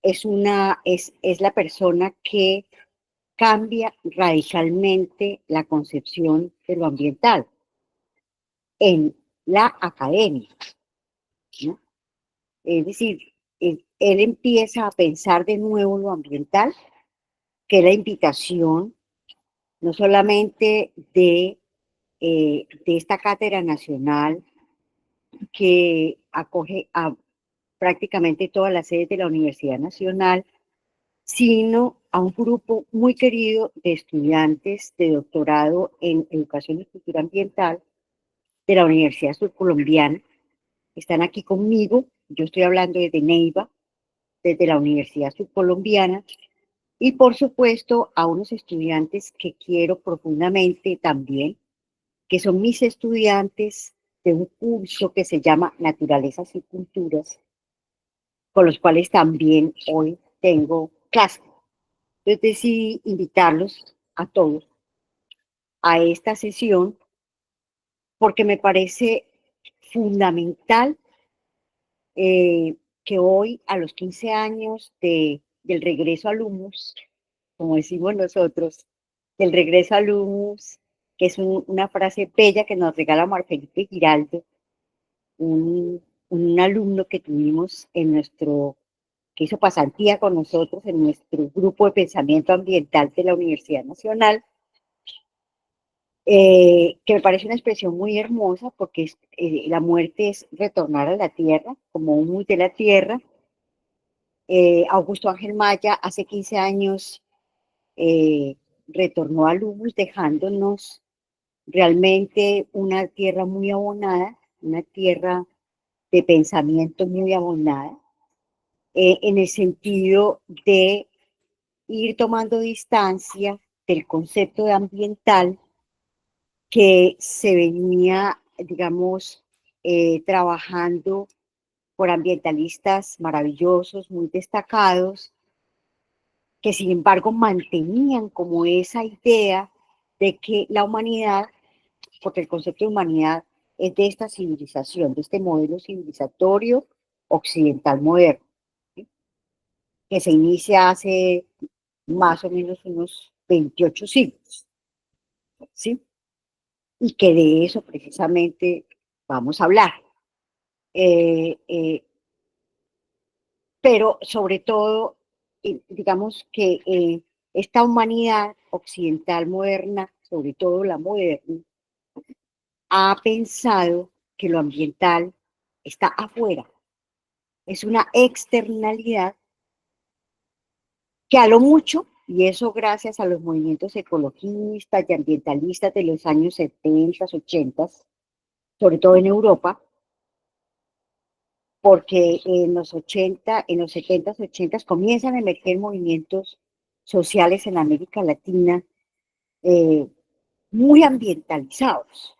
es la persona que cambia radicalmente la concepción de lo ambiental en la academia, ¿no? Es decir, él empieza a pensar de nuevo lo ambiental, que es la invitación no solamente de esta cátedra nacional que acoge a prácticamente todas las sedes de la Universidad Nacional, sino a un grupo muy querido de estudiantes de doctorado en Educación y Cultura Ambiental de la Universidad Surcolombiana. Están aquí conmigo, yo estoy hablando desde Neiva, desde la Universidad Surcolombiana, y por supuesto a unos estudiantes que quiero profundamente también, que son mis estudiantes de un curso que se llama Naturalezas y Culturas, con los cuales también hoy tengo clase. Entonces decidí invitarlos a todos a esta sesión porque me parece fundamental que hoy, a los 15 años del regreso al humus, como decimos nosotros, del regreso al humus, que es una frase bella que nos regala Mar Felipe Giraldo, un alumno que tuvimos que hizo pasantía con nosotros en nuestro grupo de pensamiento ambiental de la Universidad Nacional, que me parece una expresión muy hermosa porque la muerte es retornar a la tierra, como un muy de la tierra. Augusto Ángel Maya hace 15 años eh, retornó al humus dejándonos realmente una tierra muy abonada, una tierra de pensamiento muy abonada, en el sentido de ir tomando distancia del concepto de ambiental que se venía, digamos, trabajando por ambientalistas maravillosos, muy destacados, que sin embargo mantenían como esa idea de que la humanidad, porque el concepto de humanidad es de esta civilización, de este modelo civilizatorio occidental moderno, ¿sí? Que se inicia hace más o menos unos 28 siglos, ¿sí? Y que de eso precisamente vamos a hablar. Eh, eh, pero sobre todo, digamos que esta humanidad occidental moderna, sobre todo la moderna, ha pensado que lo ambiental está afuera, es una externalidad que a lo mucho, y eso gracias a los movimientos ecologistas y ambientalistas de los años 70, 80, sobre todo en Europa, porque en los 70, 80 comienzan a emerger movimientos sociales en América Latina eh, muy ambientalizados,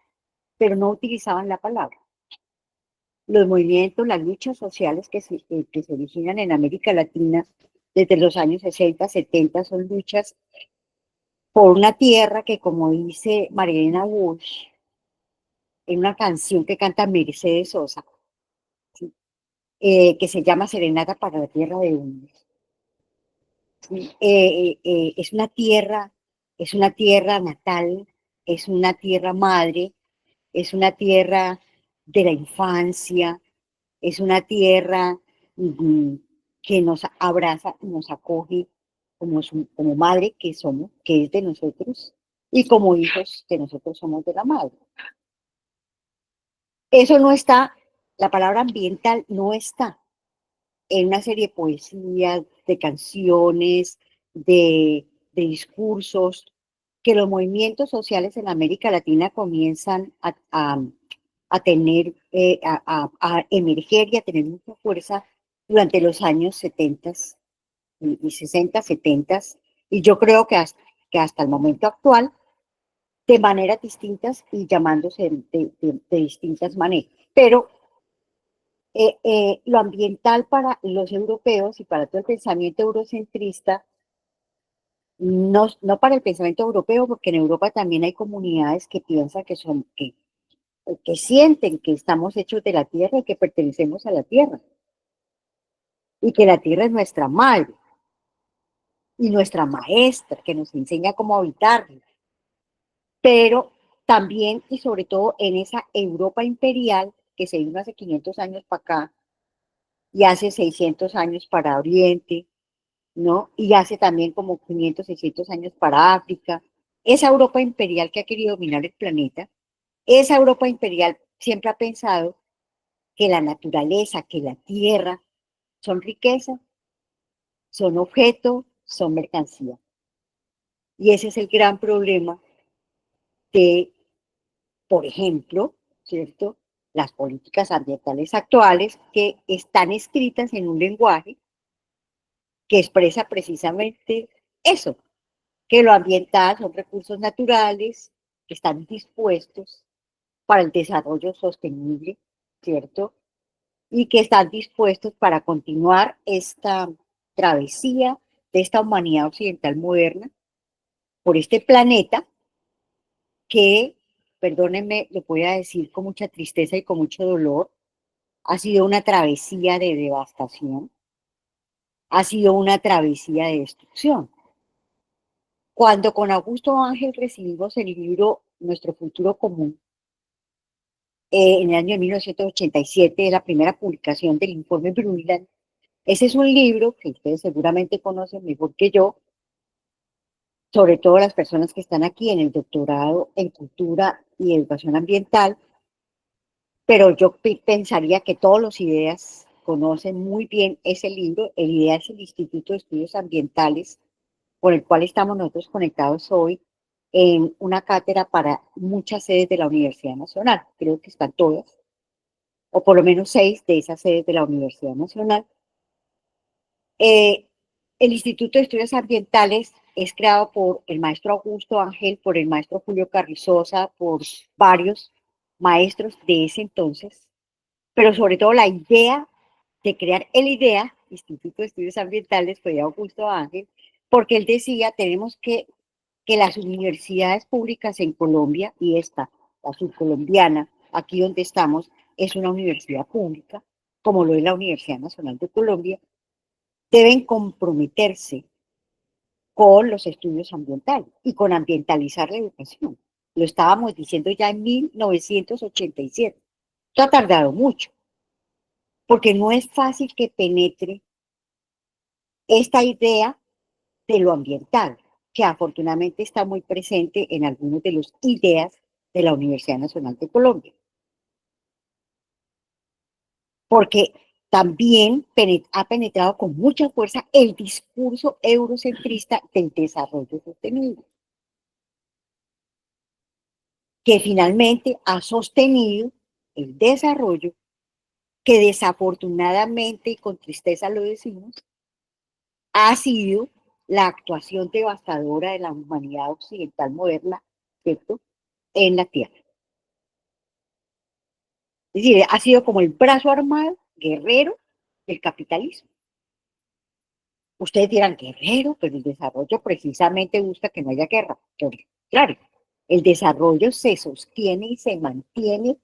pero no utilizaban la palabra. Los movimientos, las luchas sociales que se originan en América Latina desde los años 60, 70 son luchas por una tierra que, como dice Marilena Walsh, en una canción que canta Mercedes Sosa, ¿sí? Que se llama Serenata para la Tierra de Unos. ¿Sí? Es una tierra natal, es una tierra madre, es una tierra de la infancia, es una tierra que nos abraza, nos acoge como madre que somos, que es de nosotros, y como hijos que nosotros somos de la madre. Eso no está, la palabra ambiental no está en una serie de poesías, de canciones, de discursos, que los movimientos sociales en América Latina comienzan a tener, a emerger y a tener mucha fuerza durante los años 70 y 60, 70, y yo creo que hasta el momento actual, de maneras distintas y llamándose de distintas maneras. Pero lo ambiental para los europeos y para todo el pensamiento eurocentrista, no para el pensamiento europeo, porque en Europa también hay comunidades que piensan que sienten que estamos hechos de la tierra y que pertenecemos a la tierra. y que la tierra es nuestra madre y nuestra maestra, que nos enseña cómo habitarla. Pero también y sobre todo en esa Europa imperial que se vino hace 500 años para acá y hace 600 años para Oriente, ¿no? Y hace también como 500, 600 años para África. Esa Europa imperial que ha querido dominar el planeta, esa Europa imperial siempre ha pensado que la naturaleza, que la tierra son riqueza, son objeto, son mercancía. Y ese es el gran problema de, por ejemplo, ¿cierto? Las políticas ambientales actuales que están escritas en un lenguaje que expresa precisamente eso, que lo ambiental son recursos naturales que están dispuestos para el desarrollo sostenible, ¿cierto? Y que están dispuestos para continuar esta travesía de esta humanidad occidental moderna por este planeta que, perdónenme, lo voy a decir con mucha tristeza y con mucho dolor, ha sido una travesía de devastación, ha sido una travesía de destrucción. Cuando con Augusto Ángel recibimos el libro Nuestro Futuro Común, en el año de 1987, la primera publicación del informe Brundtland, ese es un libro que ustedes seguramente conocen mejor que yo, sobre todo las personas que están aquí en el doctorado en cultura y educación ambiental, pero yo pensaría que todos los IDEAS conocen muy bien ese libro. El IDEA es el Instituto de Estudios Ambientales, por el cual estamos nosotros conectados hoy en una cátedra para muchas sedes de la Universidad Nacional. Creo que están todas, o por lo menos 6 de esas sedes de la Universidad Nacional. Eh, el Instituto de Estudios Ambientales es creado por el maestro Augusto Ángel, por el maestro Julio Carrizosa, por varios maestros de ese entonces, pero sobre todo la idea de crear el IDEA, Instituto de Estudios Ambientales, fue de Augusto Ángel, porque él decía, tenemos que las universidades públicas en Colombia, y esta, la subcolombiana, aquí donde estamos, es una universidad pública, como lo es la Universidad Nacional de Colombia, deben comprometerse con los estudios ambientales y con ambientalizar la educación. Lo estábamos diciendo ya en 1987. Esto ha tardado mucho, porque no es fácil que penetre esta idea de lo ambiental, que afortunadamente está muy presente en algunas de las ideas de la Universidad Nacional de Colombia, porque también ha penetrado con mucha fuerza el discurso eurocentrista del desarrollo sostenible, que finalmente ha sostenido el desarrollo que desafortunadamente, y con tristeza lo decimos, ha sido la actuación devastadora de la humanidad occidental moderna, ¿cierto?, en la Tierra. Es decir, ha sido como el brazo armado, guerrero del capitalismo. Ustedes dirán, guerrero, pero el desarrollo precisamente busca que no haya guerra. Claro, el desarrollo se sostiene y se mantiene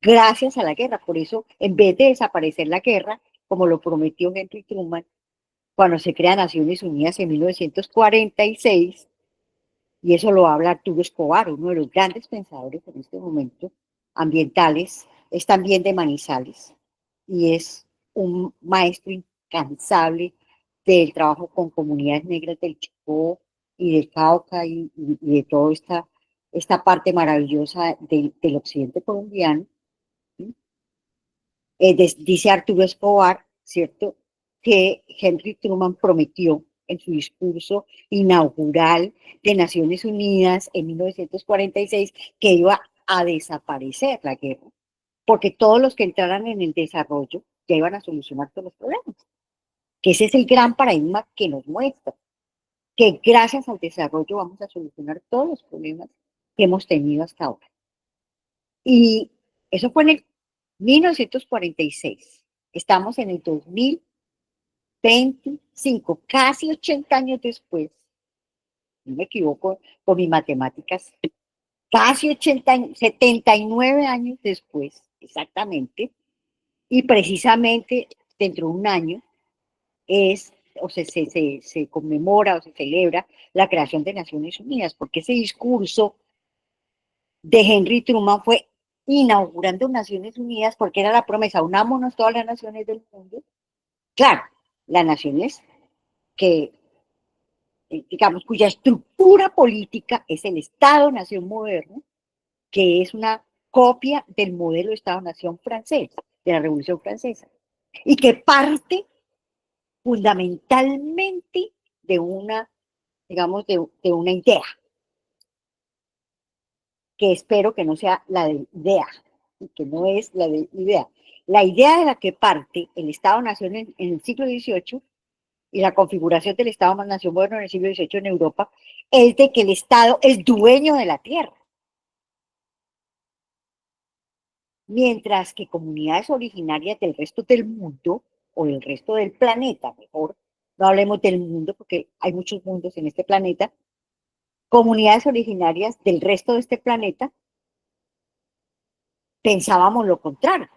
gracias a la guerra. Por eso, en vez de desaparecer la guerra, como lo prometió Henry Truman, cuando se crea Naciones Unidas en 1946, y eso lo habla Arturo Escobar, uno de los grandes pensadores en este momento, ambientales, es también de Manizales, y es un maestro incansable del trabajo con comunidades negras del Chocó y del Cauca y de toda esta parte maravillosa del occidente colombiano. ¿Sí? Dice Arturo Escobar, ¿cierto?, que Henry Truman prometió en su discurso inaugural de Naciones Unidas en 1946 que iba a desaparecer la guerra, porque todos los que entraran en el desarrollo ya iban a solucionar todos los problemas. Que ese es el gran paradigma que nos muestra, que gracias al desarrollo vamos a solucionar todos los problemas que hemos tenido hasta ahora. Y eso fue en el 1946. Estamos en el 2025, casi 80 años después, no me equivoco con mis matemáticas, casi 80 años, 79 años después, exactamente, y precisamente dentro de un año es, o se conmemora o se celebra la creación de Naciones Unidas, porque ese discurso de Henry Truman fue inaugurando Naciones Unidas porque era la promesa, unámonos todas las naciones del mundo. Claro, las naciones que, digamos, cuya estructura política es el Estado-Nación moderno, que es una copia del modelo Estado-Nación francés, de la Revolución Francesa, y que parte fundamentalmente de una, digamos, de una idea, que espero que no sea la de idea, y que no es la de idea. La idea de la que parte el Estado-Nación en el siglo XVIII y la configuración del Estado-Nación moderno en el siglo XVIII en Europa es de que el Estado es dueño de la tierra, mientras que comunidades originarias del resto del mundo, o del resto del planeta, mejor, no hablemos del mundo porque hay muchos mundos en este planeta, comunidades originarias del resto de este planeta pensábamos lo contrario.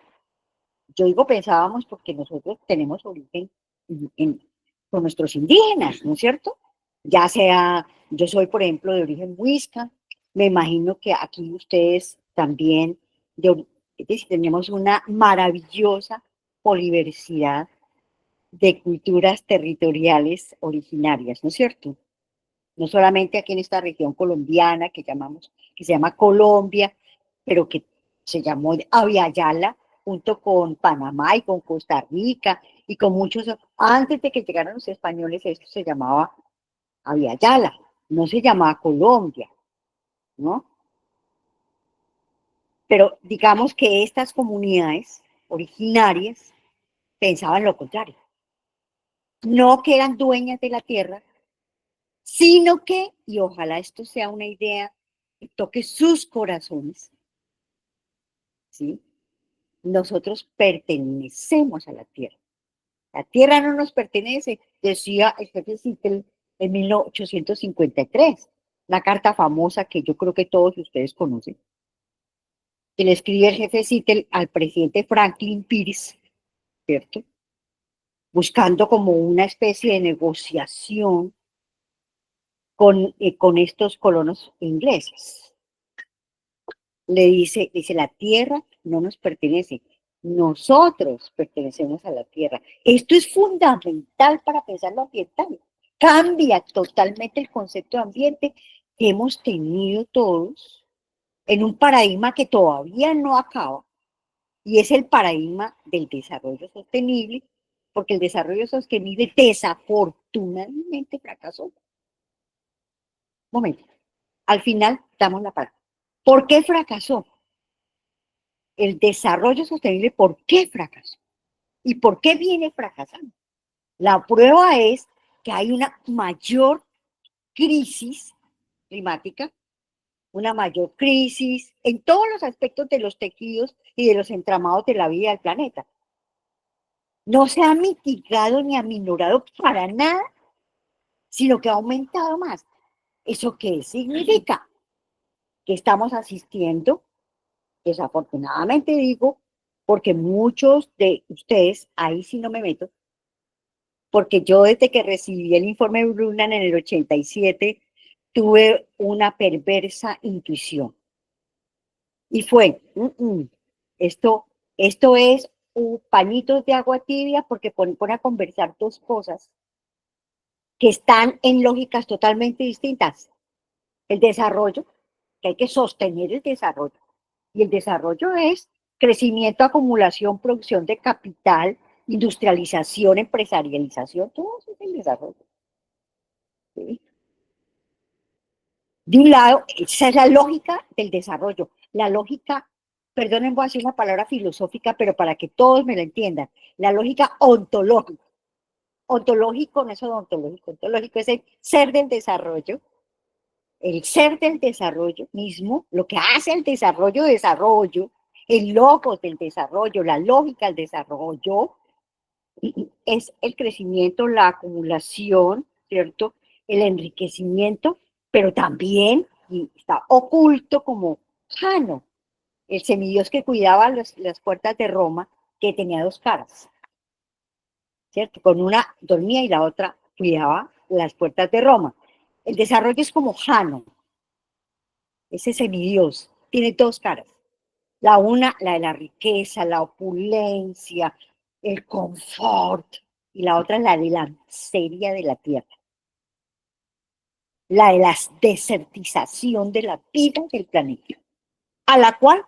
Yo digo pensábamos porque nosotros tenemos origen con nuestros indígenas, ¿no es cierto? Ya sea, yo soy, por ejemplo, de origen muisca, me imagino que aquí ustedes también, es decir, tenemos una maravillosa poliversidad de culturas territoriales originarias, ¿no es cierto? No solamente aquí en esta región colombiana que se llama Colombia, pero que se llamó Aviala, junto con Panamá y con Costa Rica y con muchos, antes de que llegaran los españoles, esto se llamaba Aviala, no se llamaba Colombia, ¿no? Pero digamos que estas comunidades originarias pensaban lo contrario, no que eran dueñas de la tierra, sino que, y ojalá esto sea una idea que toque sus corazones, ¿sí? Nosotros pertenecemos a la tierra. La tierra no nos pertenece, decía el jefe Ziegler en 1853, la carta famosa que yo creo que todos ustedes conocen, que le escribe el jefe Ziegler al presidente Franklin Pierce, ¿cierto? Buscando como una especie de negociación con estos colonos ingleses. Dice, la tierra no nos pertenece, nosotros pertenecemos a la tierra. Esto es fundamental para pensar lo ambiental. Cambia totalmente el concepto de ambiente que hemos tenido todos en un paradigma que todavía no acaba, y es el paradigma del desarrollo sostenible, porque el desarrollo sostenible desafortunadamente fracasó. Momento, al final damos la palabra. ¿Por qué fracasó? El desarrollo sostenible, ¿por qué fracasó? ¿Y por qué viene fracasando? La prueba es que hay una mayor crisis climática, una mayor crisis en todos los aspectos de los tejidos y de los entramados de la vida del planeta. No se ha mitigado ni aminorado para nada, sino que ha aumentado más. ¿Eso qué significa? Que estamos asistiendo, desafortunadamente digo, porque muchos de ustedes, ahí sí no me meto, porque yo desde que recibí el informe Brundtland en el 87, tuve una perversa intuición. Y fue, esto, esto es un pañito de agua tibia porque pone a conversar dos cosas que están en lógicas totalmente distintas. El desarrollo, que hay que sostener el desarrollo. Y el desarrollo es crecimiento, acumulación, producción de capital, industrialización, empresarialización, todo eso es el desarrollo. ¿Sí? De un lado, esa es la lógica del desarrollo. La lógica, perdonen, voy a decir una palabra filosófica, pero para que todos me lo entiendan, la lógica ontológica. Ontológico, no es odontológico, ontológico es el ser del desarrollo, el ser del desarrollo mismo, lo que hace el desarrollo, el logos del desarrollo, la lógica del desarrollo, es el crecimiento, la acumulación, ¿cierto? El enriquecimiento, pero también y está oculto como Jano, el semidios que cuidaba las puertas de Roma, que tenía dos caras. ¿cierto? Con una dormía y la otra cuidaba las puertas de Roma. El desarrollo es como Jano, ese semidios, tiene dos caras. La una, la de la riqueza, la opulencia, el confort, y la otra, la de la miseria de la tierra, la de la desertización de la vida del planeta, a la cual,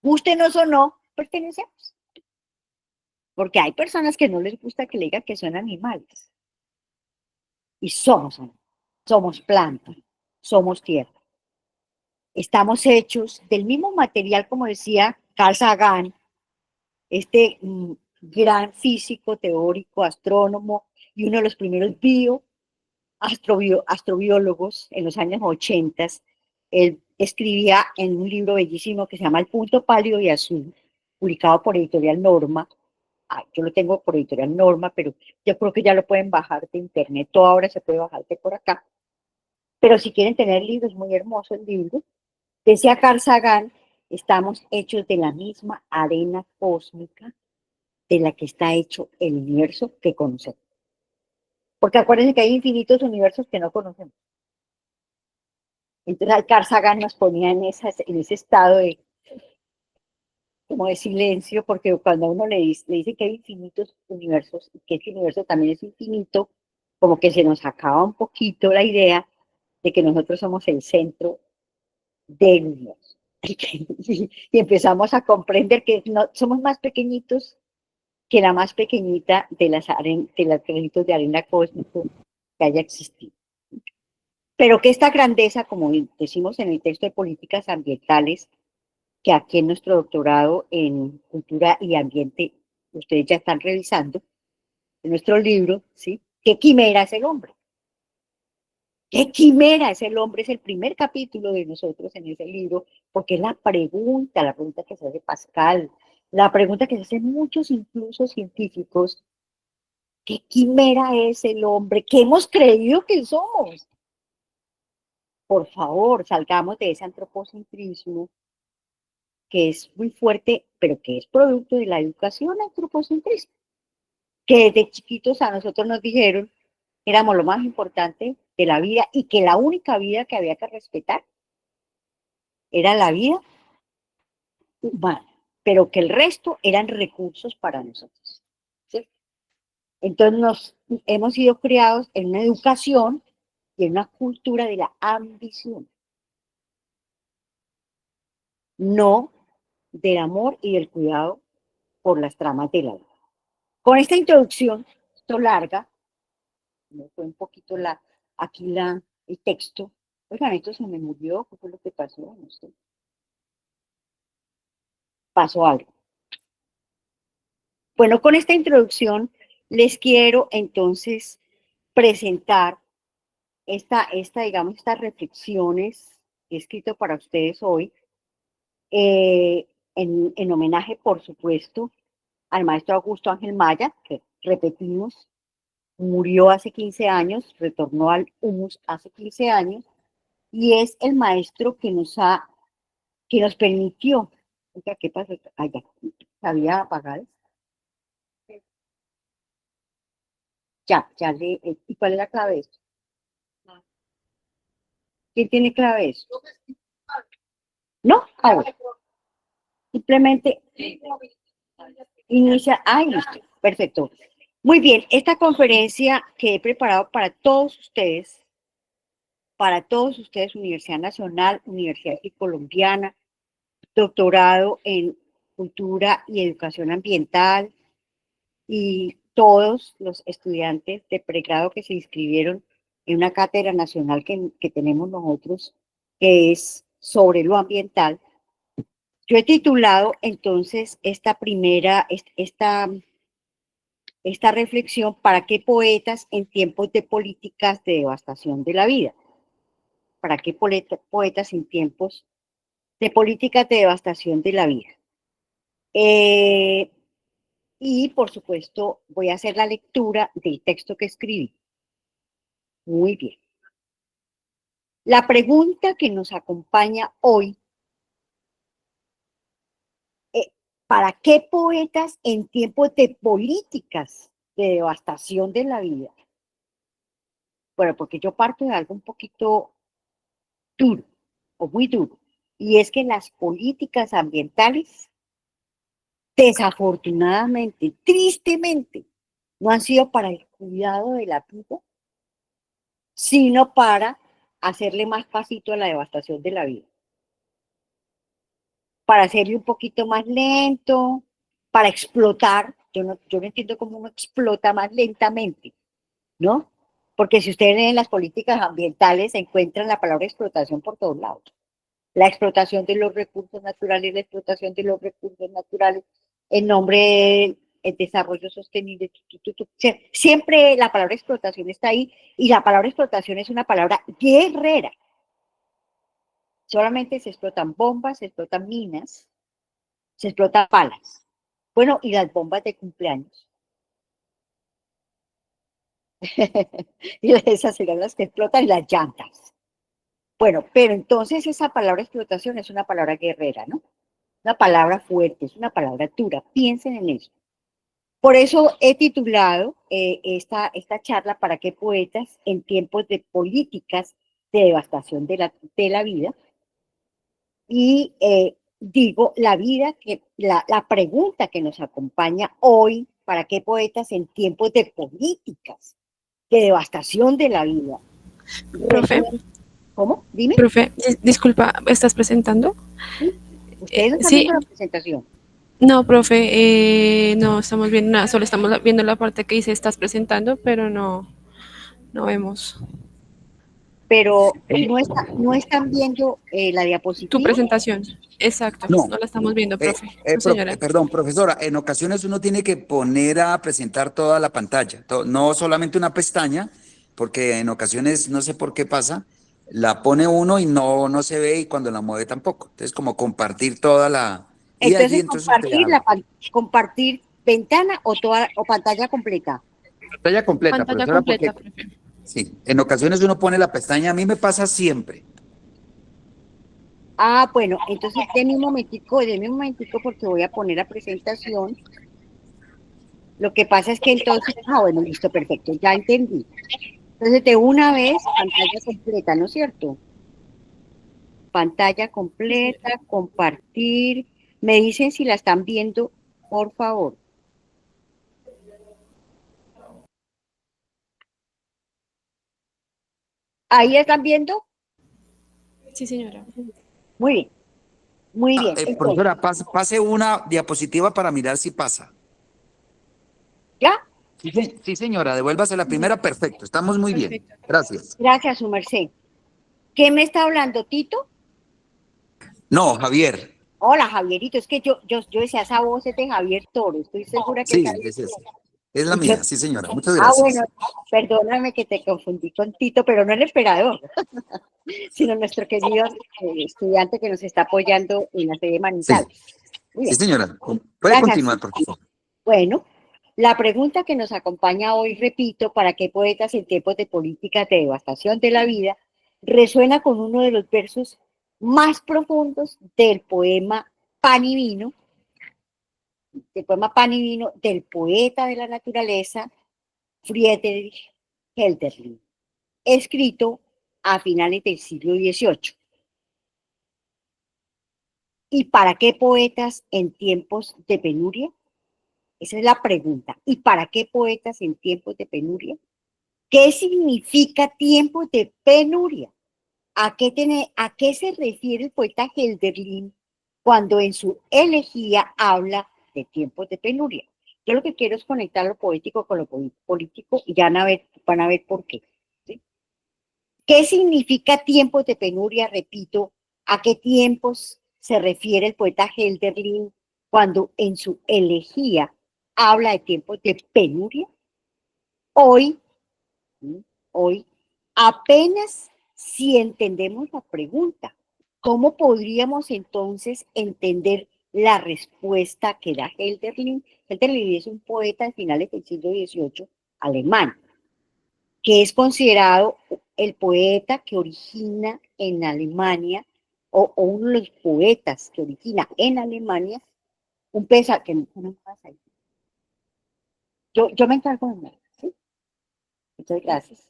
gústenos o no, pertenecemos. Porque hay personas que no les gusta que le digan que son animales. Y somos planta, somos tierra. Estamos hechos del mismo material, como decía Carl Sagan, este gran físico, teórico, astrónomo y uno de los primeros astrobiólogos en los años 80. Él escribía en un libro bellísimo que se llama El punto pálido y azul, publicado por Editorial Norma. Yo lo tengo por Editorial Norma, pero yo creo que ya lo pueden bajar de internet, todo ahora se puede bajar de por acá. Pero si quieren tener libros, muy hermoso el libro. Decía Carl Sagan, estamos hechos de la misma arena cósmica de la que está hecho el universo que conocemos. Porque acuérdense que hay infinitos universos que no conocemos. Entonces Carl Sagan nos ponía en ese estado de, como de silencio, porque cuando a uno le dice que hay infinitos universos y que ese universo también es infinito, como que se nos acaba un poquito la idea de que nosotros somos el centro del universo. Y empezamos a comprender que no, somos más pequeñitos que la más pequeñita de las granitos de arena cósmico que haya existido. Pero que esta grandeza, como decimos en el texto de políticas ambientales, que aquí en nuestro doctorado en cultura y ambiente, ustedes ya están revisando, en nuestro libro, ¿sí? ¿Qué quimera es el hombre? ¿Qué quimera es el hombre? Es el primer capítulo de nosotros en ese libro, porque es la pregunta que se hace Pascal, la pregunta que se hacen muchos incluso científicos, ¿qué quimera es el hombre? ¿Qué hemos creído que somos? Por favor, salgamos de ese antropocentrismo que es muy fuerte, pero que es producto de la educación antropocentrista, que desde chiquitos a nosotros nos dijeron que éramos lo más importante de la vida y que la única vida que había que respetar era la vida humana, pero que el resto eran recursos para nosotros. ¿Sí? Entonces hemos sido criados en una educación y en una cultura de la ambición, no del amor y del cuidado por las tramas de la vida. Con esta introducción, esto larga, me fue un poquito el texto. Oigan, esto se me murió, ¿qué fue lo que pasó? No sé. Pasó algo. Bueno, con esta introducción les quiero entonces presentar digamos, estas reflexiones que he escrito para ustedes hoy, en homenaje, por supuesto, al maestro Augusto Ángel Maya, que repetimos, murió hace 15 años, retornó al humus hace 15 años, y es el maestro que nos permitió, oiga, ¿qué pasó? Allá, ¿sabía apagar? ¿Y cuál es la clave de esto? ¿Quién tiene clave de esto? ¿No? A ver, simplemente inicia, listo, perfecto. Muy bien, esta conferencia que he preparado para todos ustedes, Universidad Nacional, Universidad Colombiana, doctorado en Cultura y Educación Ambiental, y todos los estudiantes de pregrado que se inscribieron en una cátedra nacional que tenemos nosotros, que es sobre lo ambiental. Yo he titulado entonces esta reflexión, ¿para qué poetas en tiempos de políticas de devastación de la vida? ¿Para qué poetas en tiempos de políticas de devastación de la vida? Y, por supuesto, voy a hacer la lectura del texto que escribí. Muy bien. La pregunta que nos acompaña hoy, ¿para qué poetas en tiempos de políticas de devastación de la vida. Bueno, porque yo parto de algo un poquito duro o muy duro, y es que las políticas ambientales, desafortunadamente, tristemente, no han sido para el cuidado de la vida, sino para hacerle más pasito a la devastación de la vida, para hacerle un poquito más lento, para explotar. Yo no entiendo cómo uno explota más lentamente, ¿no? Porque si ustedes leen las políticas ambientales, se encuentran la palabra explotación por todos lados. La explotación de los recursos naturales, la explotación de los recursos naturales, en nombre del desarrollo sostenible. Siempre la palabra explotación está ahí, y la palabra explotación es una palabra guerrera. Solamente se explotan bombas, se explotan minas, se explotan balas. Bueno, y las bombas de cumpleaños. Y esas serán las que explotan, y las llantas. Bueno, pero entonces esa palabra explotación es una palabra guerrera, ¿no? Una palabra fuerte, es una palabra dura. Piensen en eso. Por eso he titulado esta charla ¿Para qué poetas en tiempos de políticas de devastación de la vida? Y digo, la pregunta que nos acompaña hoy: ¿para qué poetas en tiempos de políticas de devastación de la vida? Profe, ¿Cómo? Dime. profe, disculpa, ¿estás presentando? ¿Sí? Ustedes no están Sí, viendo la presentación, no, profe, no estamos viendo nada, solo estamos viendo la parte que dice estás presentando, pero no vemos pero no están viendo la tu diapositiva. presentación. Exacto, No, no la estamos viendo, profe. No, señora. perdón, profesora, en ocasiones uno tiene que poner a presentar toda la pantalla, no solamente una pestaña, porque en ocasiones, no sé por qué pasa, la pone uno y no se ve, y cuando la mueve tampoco. Entonces, como compartir toda la... Y allí Entonces, entonces usted habla. compartir ventana o pantalla completa. Pantalla completa, Pantalla profesora, completa, porque profe. sí, en ocasiones uno pone la pestaña, a mí me pasa siempre. Ah, bueno, entonces denme un momentico porque voy a poner la presentación. Lo que pasa es que entonces, bueno, listo, perfecto, ya entendí. Entonces, de una vez, pantalla completa, ¿no es cierto? Pantalla Sí, señora. completa, compartir. Me dicen si la están viendo, por favor. ¿Ahí están viendo? Sí, señora. Muy bien, muy bien. Entonces, Profesora, pase una diapositiva para mirar si pasa. ¿ya? Sí, sí, señora, devuélvase la primera, perfecto, estamos muy bien. Perfecto. Gracias. Gracias, su merced. ¿Qué me está hablando, Tito? No, Javier. Hola, Javierito, es que yo decía, esa voz es de Javier Toro, estoy segura que es Sí, Javier es esa. Toro. Es la Y yo, mía, sí, señora. Muchas bueno, gracias. perdóname que te confundí con Tito, pero no el emperador, sino nuestro querido estudiante que nos está apoyando en la sede Sí, Manizales. Muy sí, bien, señora. Puede gracias. continuar, por favor. Bueno, la pregunta que nos acompaña hoy, repito: ¿para qué poetas en tiempos de políticas de devastación de la vida? Resuena con uno de los versos más profundos del poema Pan y Vino, del poeta de la naturaleza, Friedrich Hölderlin, escrito a finales del siglo XVIII. ¿Y para qué poetas en tiempos de penuria? Esa es la pregunta. ¿Y para qué poetas en tiempos de penuria? ¿Qué significa tiempos de penuria? ¿A qué se refiere el poeta Hölderlin cuando en su elegía habla de tiempos de penuria? Yo lo que quiero es conectar lo poético con lo político, y ya van a ver por qué. ¿Sí? ¿Qué significa tiempos de penuria? Repito, ¿a qué tiempos se refiere el poeta Hölderlin cuando en su elegía habla de tiempos de penuria? Hoy, ¿sí? Hoy, apenas si entendemos la pregunta, ¿cómo podríamos entonces entender la respuesta que da Hölderlin? Hölderlin es un poeta de finales del siglo XVIII alemán, que es considerado el poeta que origina en Alemania, o uno de los poetas que origina en Alemania un pensamiento, que no pasa ahí. Yo me encargo de nada, ¿sí? Muchas gracias.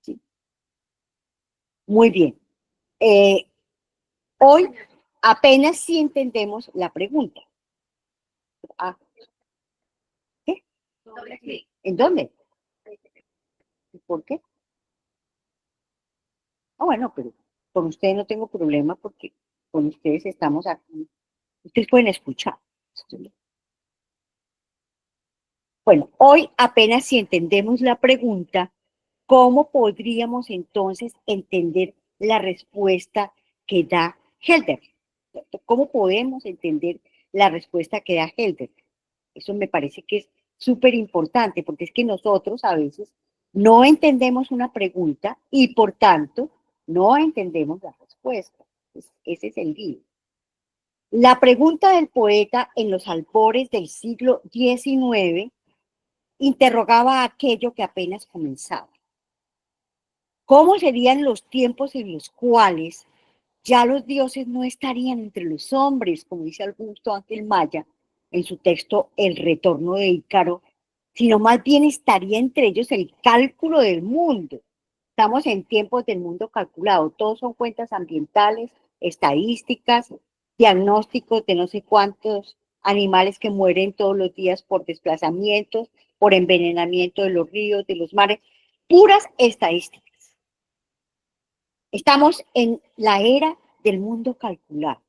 Sí. Muy bien. Eh, hoy apenas sí entendemos la pregunta. Ah, ¿qué? ¿En dónde? ¿Por qué? Ah, bueno, pero con ustedes no tengo problema porque con ustedes estamos aquí. Ustedes pueden escuchar. Bueno, hoy apenas si entendemos la pregunta, ¿cómo podríamos entonces entender la respuesta que da Helder? ¿Cómo podemos entender la respuesta que da Helder? Eso me parece que es súper importante porque es que nosotros a veces no entendemos una pregunta y por tanto no entendemos la respuesta. Ese es el lío. La pregunta del poeta en los albores del siglo XIX interrogaba aquello que apenas comenzaba. ¿Cómo serían los tiempos en los cuales ya los dioses no estarían entre los hombres, como dice Augusto Ángel Maya en su texto El retorno de Ícaro, sino más bien estaría entre ellos el cálculo del mundo? Estamos en tiempos del mundo calculado, todos son cuentas ambientales, estadísticas, diagnósticos de no sé cuántos animales que mueren todos los días por desplazamientos, por envenenamiento de los ríos, de los mares, puras estadísticas. Estamos en la era del mundo calculado,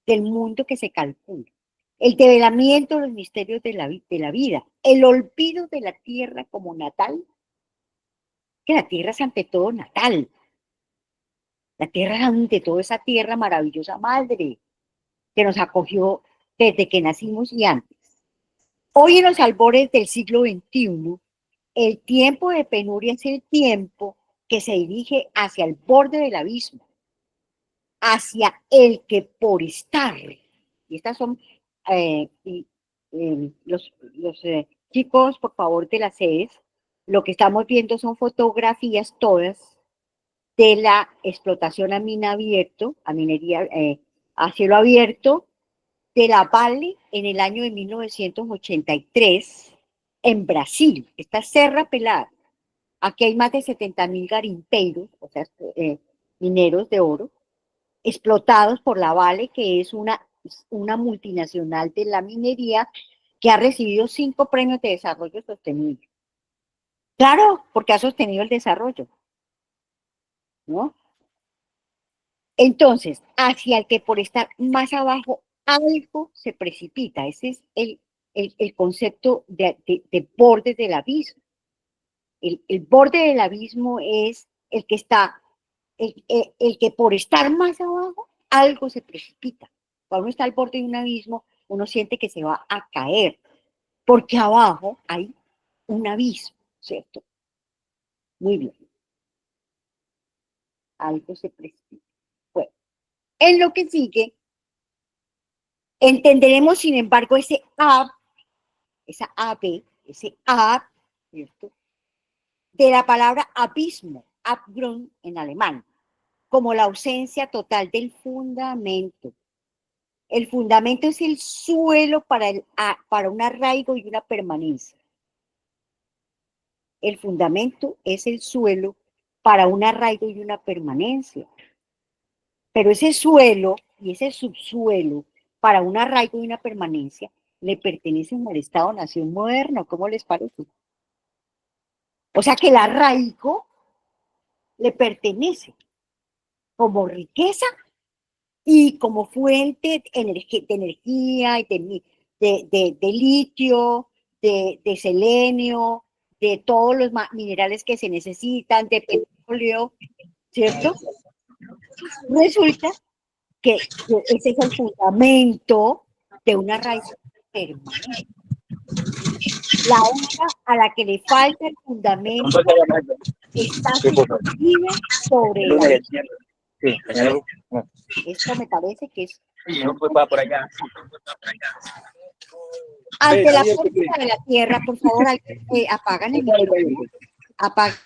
del mundo que se calcula, el develamiento de los misterios de la vida, el olvido de la tierra como natal, que la tierra es ante todo natal, la tierra es ante todo esa tierra maravillosa madre que nos acogió desde que nacimos y antes. Hoy en los albores del siglo XXI, el tiempo de penuria es el tiempo que se dirige hacia el borde del abismo, hacia el que por estar, y estas son los chicos, por favor, de las sedes, lo que estamos viendo son fotografías todas de la explotación a mina abierto, a minería a cielo abierto, de la Vale en el año de 1983 en Brasil. Esta Serra Pelada. Aquí hay más de 70.000 garimpeiros, o sea, mineros de oro, explotados por la Vale, que es una multinacional de la minería que ha recibido 5 premios de desarrollo sostenible. Claro, porque ha sostenido el desarrollo, ¿no? Entonces, hacia el que por estar más abajo algo se precipita. Ese es el concepto de borde del abismo. El borde del abismo es el que está, el que por estar más abajo algo se precipita. Cuando uno está al borde de un abismo, uno siente que se va a caer, porque abajo hay un abismo, ¿cierto? Muy bien, algo se precipita. Bueno, en lo que sigue, entenderemos, sin embargo, ese ab, esa AB, ese ab, ¿cierto? De la palabra abismo, Abgrund en alemán, como la ausencia total del fundamento. El fundamento es el suelo para un arraigo y una permanencia. El fundamento es el suelo para un arraigo y una permanencia. Pero ese suelo y ese subsuelo para un arraigo y una permanencia le pertenecen al Estado-Nación moderno. ¿Cómo les parece? O sea que el arraigo le pertenece como riqueza y como fuente de energía, y de litio, de selenio, de todos los minerales que se necesitan, de petróleo, ¿cierto? Resulta que ese es el fundamento de una raíz permanente. La obra a la que le falta el fundamento está suspendida sobre el abismo. Esto me parece que es ante la pérdida de la tierra. Por favor, apagan el micrófono. Apagan.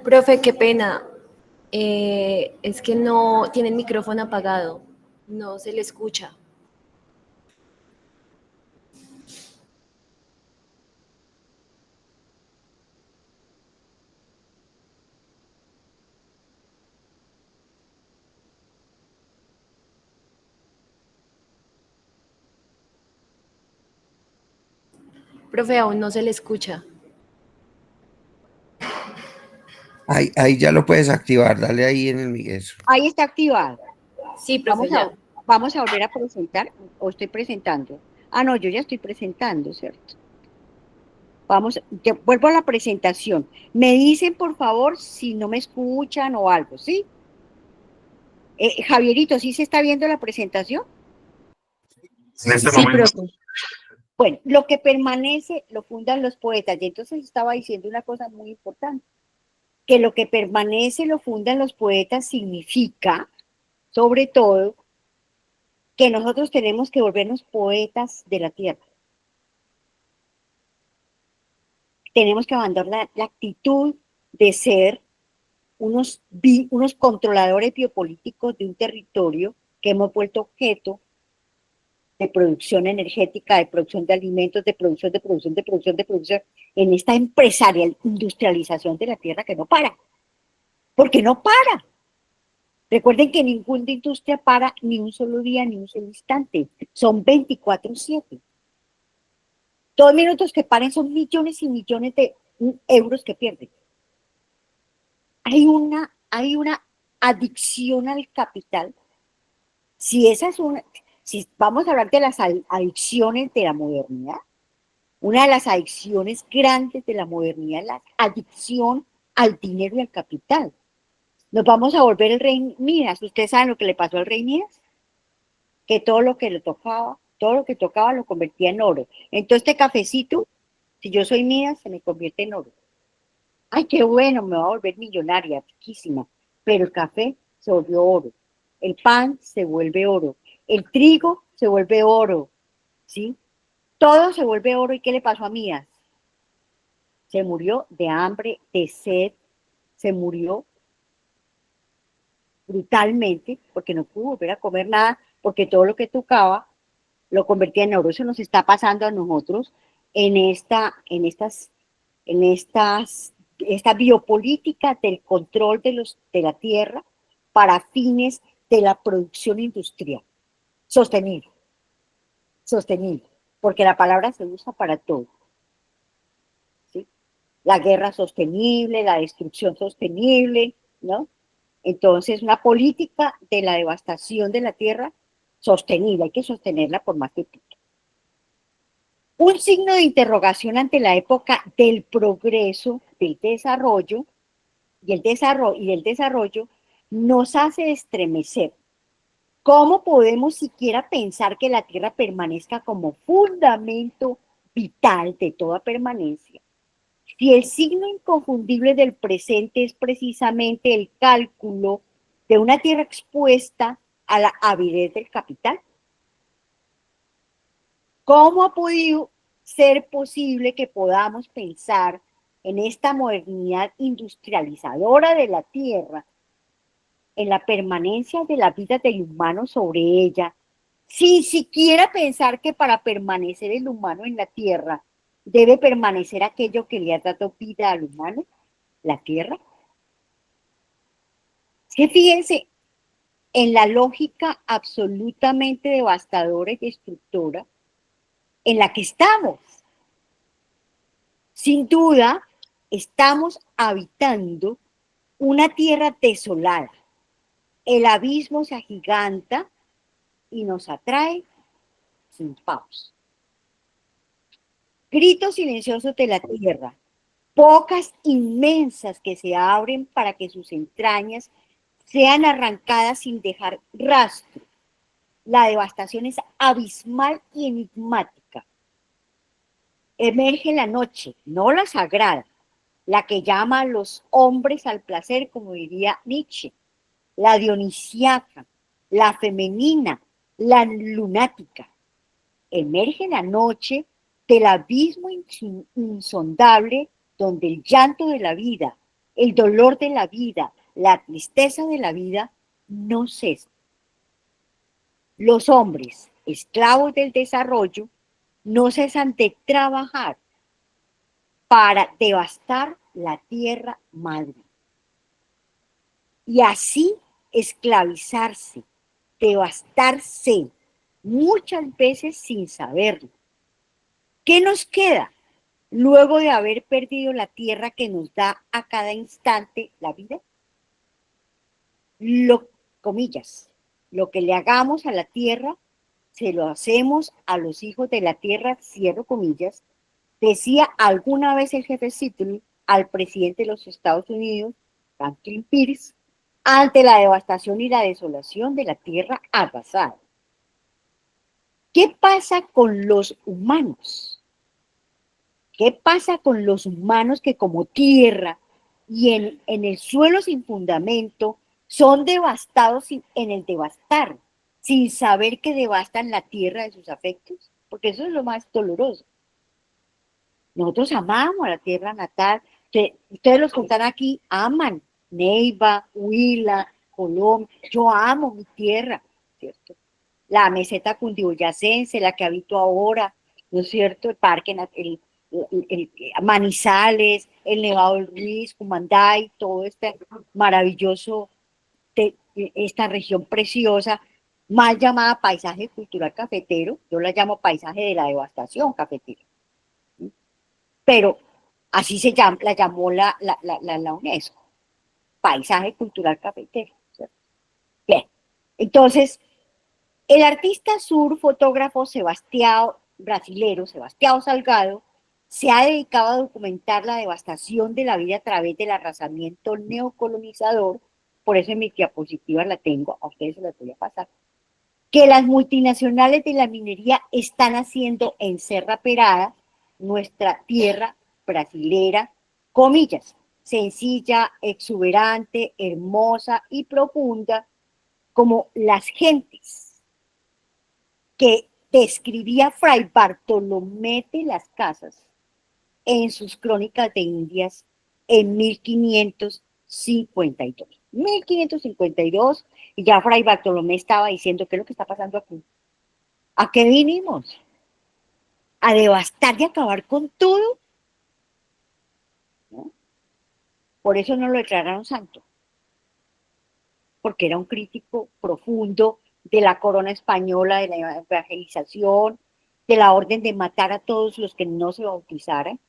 Profe, qué pena. Es que no tiene el micrófono apagado. No se le escucha. Profe, aún no se le escucha. Ahí ya lo puedes activar, dale ahí en el eso. Ahí está activado. Sí, profe, Vamos a volver a presentar, o estoy presentando. Ah, no, yo ya estoy presentando, ¿cierto? Vuelvo a la presentación. Me dicen, por favor, si no me escuchan o algo, ¿sí? Javierito, ¿sí se está viendo la presentación? En este Sí, momento. profe. Bueno, lo que permanece lo fundan los poetas. Y entonces estaba diciendo una cosa muy importante, que lo que permanece lo fundan los poetas significa, sobre todo, que nosotros tenemos que volvernos poetas de la tierra. Tenemos que abandonar la actitud de ser unos controladores biopolíticos de un territorio que hemos vuelto objeto de producción energética, de producción de alimentos, de producción, en esta empresarial industrialización de la tierra que no para. Porque no para. Recuerden que ninguna industria para ni un solo día, ni un solo instante. Son 24/7. 2 minutos que paren son millones y millones de euros que pierden. Hay una adicción al capital. Si vamos a hablar de las adicciones de la modernidad, una de las adicciones grandes de la modernidad es la adicción al dinero y al capital. Nos vamos a volver el rey Midas. ¿Ustedes saben lo que le pasó al rey Midas? Que todo lo que tocaba lo convertía en oro. Entonces este cafecito, si yo soy Midas, se me convierte en oro. Ay, qué bueno, me va a volver millonaria, riquísima. Pero el café se volvió oro. El pan se vuelve oro. El trigo se vuelve oro. ¿Sí? Todo se vuelve oro. ¿Y qué le pasó a Midas? Se murió de hambre, de sed, se murió brutalmente porque no pudo volver a comer nada, porque todo lo que tocaba lo convertía en oro. Eso nos está pasando a nosotros en esta biopolítica del control de la tierra para fines de la producción industrial sostenible, porque la palabra se usa para todo, ¿sí? La guerra sostenible, la destrucción sostenible, ¿no? Entonces, una política de la devastación de la tierra sostenible, hay que sostenerla por más tiempo. Un signo de interrogación ante la época del progreso, del desarrollo, del desarrollo nos hace estremecer. ¿Cómo podemos siquiera pensar que la tierra permanezca como fundamento vital de toda permanencia? Si el signo inconfundible del presente es precisamente el cálculo de una tierra expuesta a la avidez del capital. ¿Cómo ha podido ser posible que podamos pensar en esta modernidad industrializadora de la tierra, en la permanencia de la vida del humano sobre ella, sin siquiera pensar que para permanecer el humano en la tierra debe permanecer aquello que le ha dado vida al humano, la tierra? Es que fíjense en la lógica absolutamente devastadora y destructora en la que estamos. Sin duda, estamos habitando una tierra desolada. El abismo se agiganta y nos atrae sin pausa. Gritos silenciosos de la tierra, bocas inmensas que se abren para que sus entrañas sean arrancadas sin dejar rastro. La devastación es abismal y enigmática. Emerge la noche, no la sagrada, la que llama a los hombres al placer, como diría Nietzsche, la dionisiaca, la femenina, la lunática. Emerge la noche del abismo insondable donde el llanto de la vida, el dolor de la vida, la tristeza de la vida no cesa. Los hombres, esclavos del desarrollo, no cesan de trabajar para devastar la tierra madre. Y así esclavizarse, devastarse, muchas veces sin saberlo. ¿Qué nos queda luego de haber perdido la tierra que nos da a cada instante la vida? Comillas, lo que le hagamos a la tierra, se lo hacemos a los hijos de la tierra, cierro comillas, decía alguna vez el jefe Sidney al presidente de los Estados Unidos, Franklin Pierce, ante la devastación y la desolación de la tierra arrasada. ¿Qué pasa con los humanos? ¿Qué pasa con los humanos que como tierra y en el suelo sin fundamento son devastados en el devastar, sin saber que devastan la tierra de sus afectos? Porque eso es lo más doloroso. Nosotros amamos a la tierra natal. Ustedes los que están aquí aman Neiva, Huila, Colombia. Yo amo mi tierra, ¿cierto? La meseta cundiboyacense, la que habito ahora, ¿no es cierto? El parque, el Manizales, el Nevado del Ruiz, Cumanday, todo este maravilloso, esta región preciosa, mal llamada paisaje cultural cafetero. Yo la llamo paisaje de la devastación cafetera. Pero así la llamó la UNESCO, paisaje cultural cafetero, ¿cierto? Bien, entonces, el artista fotógrafo brasilero Sebastião Salgado, se ha dedicado a documentar la devastación de la vida a través del arrasamiento neocolonizador, por eso en mi diapositiva la tengo, a ustedes se las voy a pasar, que las multinacionales de la minería están haciendo en Serra Perada, nuestra tierra brasilera, comillas, sencilla, exuberante, hermosa y profunda, como las gentes que describía Fray Bartolomé de las Casas en sus crónicas de Indias en 1552. 1552, y ya Fray Bartolomé estaba diciendo, ¿qué es lo que está pasando aquí? ¿A qué vinimos? ¿A devastar y acabar con todo? ¿No? Por eso no lo declararon santo, porque era un crítico profundo de la corona española, de la evangelización, de la orden de matar a todos los que no se bautizaran,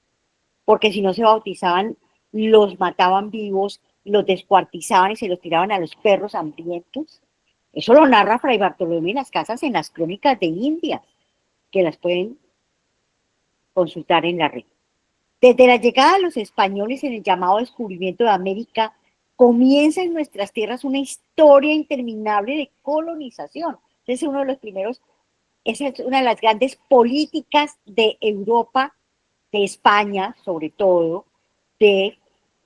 porque si no se bautizaban, los mataban vivos, los descuartizaban y se los tiraban a los perros hambrientos. Eso lo narra Fray Bartolomé en las Casas en las crónicas de Indias, que las pueden consultar en la red. Desde la llegada de los españoles en el llamado descubrimiento de América, comienza en nuestras tierras una historia interminable de colonización. Ese es uno de los primeros, esa es una de las grandes políticas de Europa, de España, sobre todo, de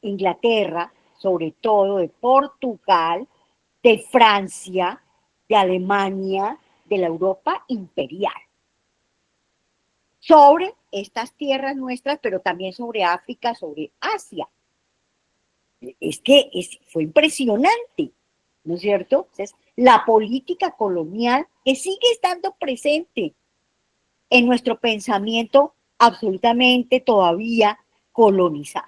Inglaterra, sobre todo, de Portugal, de Francia, de Alemania, de la Europa imperial. Sobre estas tierras nuestras, pero también sobre África, sobre Asia. Es que fue impresionante, ¿no es cierto? Entonces, la política colonial que sigue estando presente en nuestro pensamiento absolutamente todavía colonizado.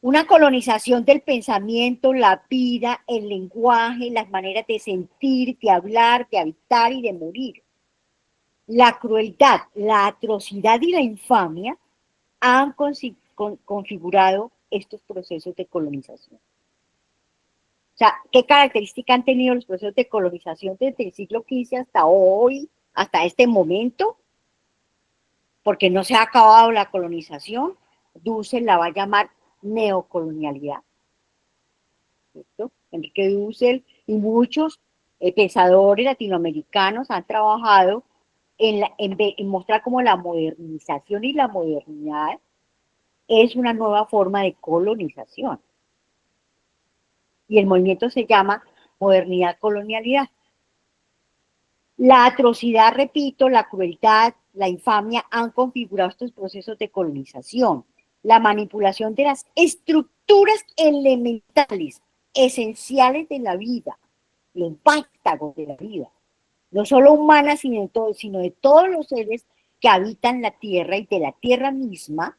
Una colonización del pensamiento, la vida, el lenguaje, las maneras de sentir, de hablar, de habitar y de morir. La crueldad, la atrocidad y la infamia han configurado estos procesos de colonización. O sea, ¿qué característica han tenido los procesos de colonización desde el siglo XV hasta hoy, hasta este momento? Porque no se ha acabado la colonización. Dussel la va a llamar neocolonialidad. ¿Cierto? Enrique Dussel y muchos pensadores latinoamericanos han trabajado en mostrar cómo la modernización y la modernidad es una nueva forma de colonización. Y el movimiento se llama modernidad-colonialidad. La atrocidad, repito, la crueldad, la infamia han configurado estos procesos de colonización, la manipulación de las estructuras elementales, esenciales de la vida, los vástagos de la vida, no solo humanas, sino de todos los seres que habitan la tierra y de la tierra misma,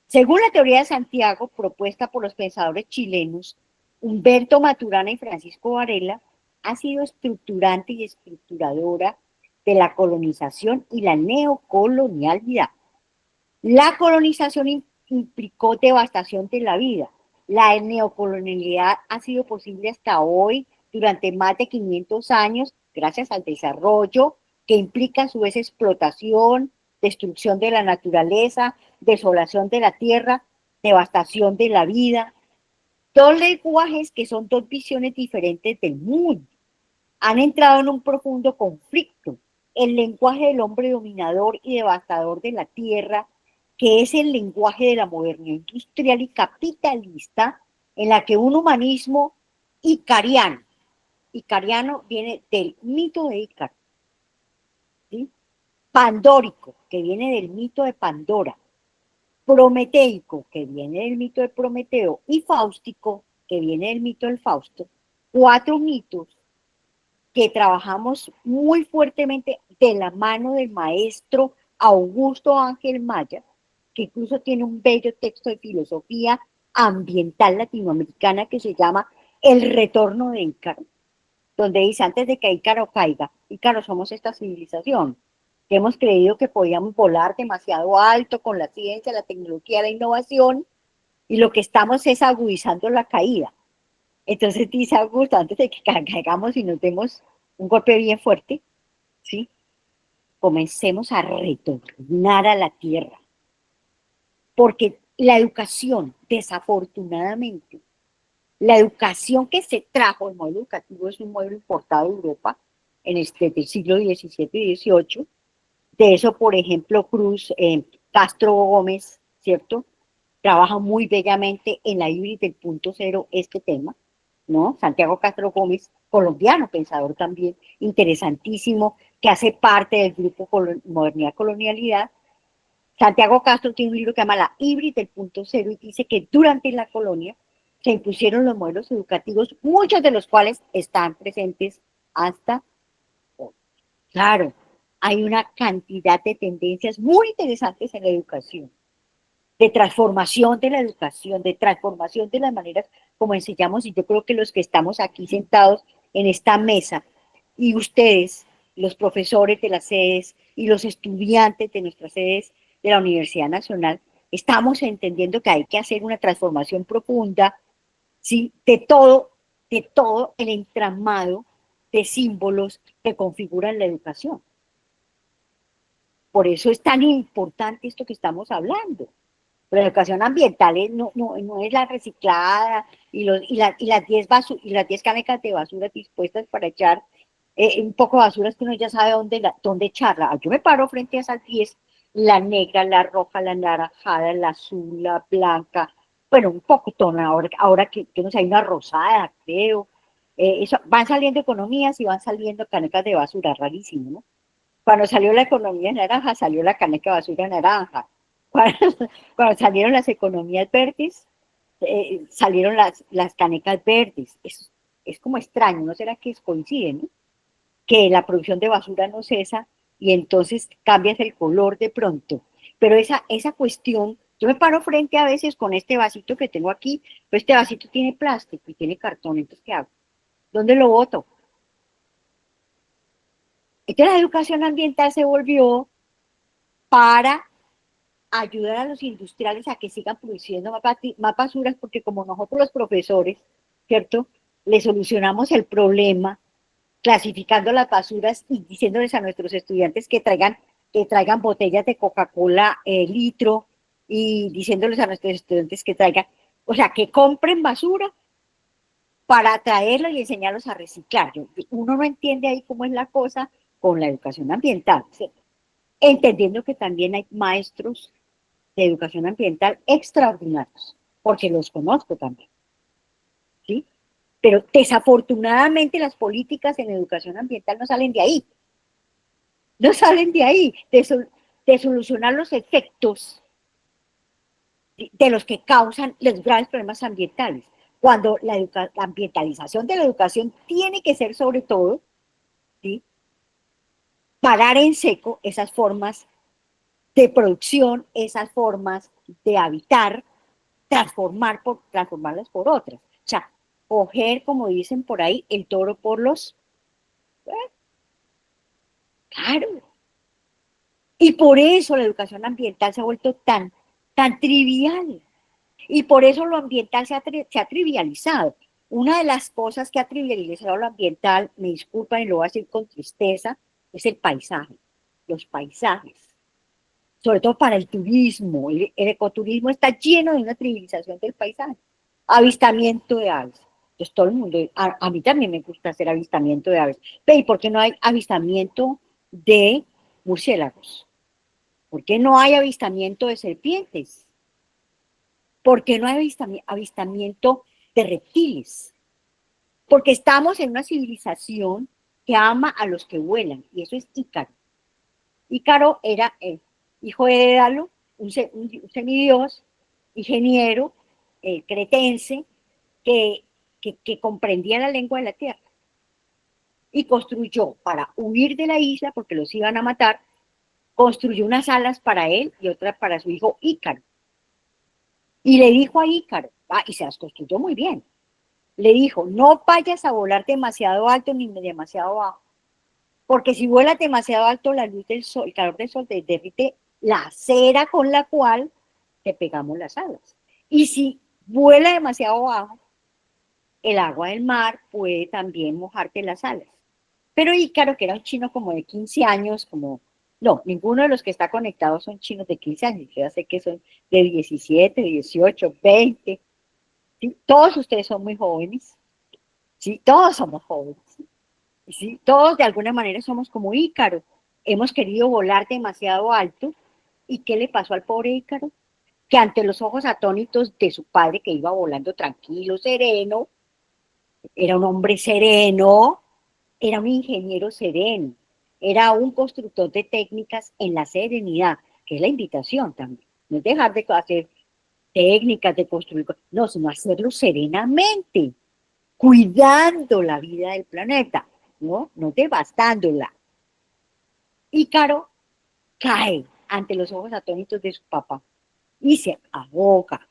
según la teoría de Santiago, propuesta por los pensadores chilenos Humberto Maturana y Francisco Varela, ha sido estructurante y estructuradora de la colonización y la neocolonialidad. La colonización implicó devastación de la vida. La neocolonialidad ha sido posible hasta hoy, durante más de 500 años, gracias al desarrollo que implica a su vez explotación, destrucción de la naturaleza, desolación de la tierra, devastación de la vida. Dos lenguajes que son dos visiones diferentes del mundo. Han entrado en un profundo conflicto. El lenguaje del hombre dominador y devastador de la tierra, que es el lenguaje de la modernidad industrial y capitalista, en la que un humanismo icariano viene del mito de Ícaro, ¿sí? Pandórico, que viene del mito de Pandora, prometeico, que viene del mito de Prometeo, y fáustico, que viene del mito del Fausto, 4 mitos que trabajamos muy fuertemente de la mano del maestro Augusto Ángel Maya, que incluso tiene un bello texto de filosofía ambiental latinoamericana que se llama El retorno de Ícaro, donde dice, antes de que Ícaro caiga, Ícaro somos esta civilización, que hemos creído que podíamos volar demasiado alto con la ciencia, la tecnología, la innovación, y lo que estamos es agudizando la caída. Entonces dice Augusto, antes de que caigamos y nos demos un golpe bien fuerte, ¿sí? Comencemos a retornar a la tierra. Porque la educación, desafortunadamente, la educación que se trajo, el modelo educativo es un modelo importado de Europa desde el siglo XVII y XVIII. De eso, por ejemplo, Castro Gómez, ¿cierto? Trabaja muy bellamente en la híbrida del punto cero este tema, ¿no? Santiago Castro Gómez, colombiano, pensador también interesantísimo, que hace parte del grupo Modernidad Colonialidad. Santiago Castro tiene un libro que se llama La híbrida del punto cero y dice que durante la colonia se impusieron los modelos educativos, muchos de los cuales están presentes hasta hoy. Claro, hay una cantidad de tendencias muy interesantes en la educación, de transformación de la educación, de transformación de las maneras como enseñamos, y yo creo que los que estamos aquí sentados en esta mesa, y ustedes, los profesores de las sedes y los estudiantes de nuestras sedes de la Universidad Nacional, estamos entendiendo que hay que hacer una transformación profunda, ¿sí? de todo el entramado de símbolos que configuran la educación. Por eso es tan importante esto que estamos hablando. Pero la educación ambiental no es la reciclada y las 10 canecas de basura dispuestas para echar un poco de basura que uno ya sabe dónde echarla. Yo me paro frente a esas 10, la negra, la roja, la naranjada, la azul, la blanca, bueno, un poco tono, ahora que no sé, hay una rosada, creo. Van saliendo economías y van saliendo canecas de basura, rarísimo, ¿no? Cuando salió la economía naranja, salió la caneca de basura naranja. Cuando salieron las economías verdes, salieron las canecas verdes. Es como extraño, ¿no será que coincide, ¿no? Que la producción de basura no cesa y entonces cambias el color de pronto. Pero esa cuestión, yo me paro frente a veces con este vasito que tengo aquí, pero este vasito tiene plástico y tiene cartón, entonces ¿qué hago? ¿Dónde lo boto? Entonces la educación ambiental se volvió para ayudar a los industriales a que sigan produciendo más basuras, porque como nosotros los profesores, ¿cierto? Le solucionamos el problema clasificando las basuras y diciéndoles a nuestros estudiantes que traigan botellas de Coca-Cola litro, y diciéndoles a nuestros estudiantes que traigan, o sea, que compren basura para traerla y enseñarlos a reciclar. Uno no entiende ahí cómo es la cosa con la educación ambiental, ¿sí? Entendiendo que también hay maestros de educación ambiental extraordinarios, porque los conozco también, ¿sí? Pero desafortunadamente las políticas en educación ambiental no salen de ahí. no salen de ahí, de solucionar los efectos de los que causan los graves problemas ambientales. Cuando la ambientalización de la educación tiene que ser sobre todo, ¿sí?, parar en seco esas formas de producción, esas formas de habitar, transformarlas por otras. O sea, coger, como dicen por ahí, el toro por los... Claro. Y por eso la educación ambiental se ha vuelto tan trivial. Y por eso lo ambiental se ha trivializado. Una de las cosas que ha trivializado lo ambiental, me disculpan y lo voy a decir con tristeza, es el paisaje, los paisajes. Sobre todo para el turismo. El ecoturismo está lleno de una trivialización del paisaje. Avistamiento de aves. Entonces todo el mundo, a mí también me gusta hacer avistamiento de aves. Pero ¿y por qué no hay avistamiento de murciélagos? ¿Por qué no hay avistamiento de serpientes? ¿Por qué no hay avistamiento de reptiles? Porque estamos en una civilización que ama a los que vuelan, y eso es Ícaro. Ícaro era el hijo de Dédalo, un semidios, ingeniero, cretense, que comprendía la lengua de la tierra. Y construyó, para huir de la isla, porque los iban a matar, construyó unas alas para él y otras para su hijo Ícaro. Y le dijo a Ícaro, y se las construyó muy bien, le dijo, no vayas a volar demasiado alto ni demasiado bajo, porque si vuelas demasiado alto, la luz del sol, el calor del sol te derrite la cera con la cual te pegamos las alas. Y si vuela demasiado bajo, el agua del mar puede también mojarte las alas. Pero Ícaro, que era un chino como de 15 años, no, ninguno de los que está conectado son chinos de 15 años, yo ya sé que son de 17, 18, 20, ¿sí? Todos ustedes son muy jóvenes, ¿sí? Todos somos jóvenes, ¿sí? Todos de alguna manera somos como Ícaro, hemos querido volar demasiado alto, ¿y qué le pasó al pobre Ícaro? Que ante los ojos atónitos de su padre, que iba volando tranquilo, sereno, era un hombre sereno, era un ingeniero sereno, era un constructor de técnicas en la serenidad, que es la invitación también. No es dejar de hacer técnicas, de construir, no, sino hacerlo serenamente, cuidando la vida del planeta, no devastándola. Ícaro cae ante los ojos atónitos de su papá y se ahoga.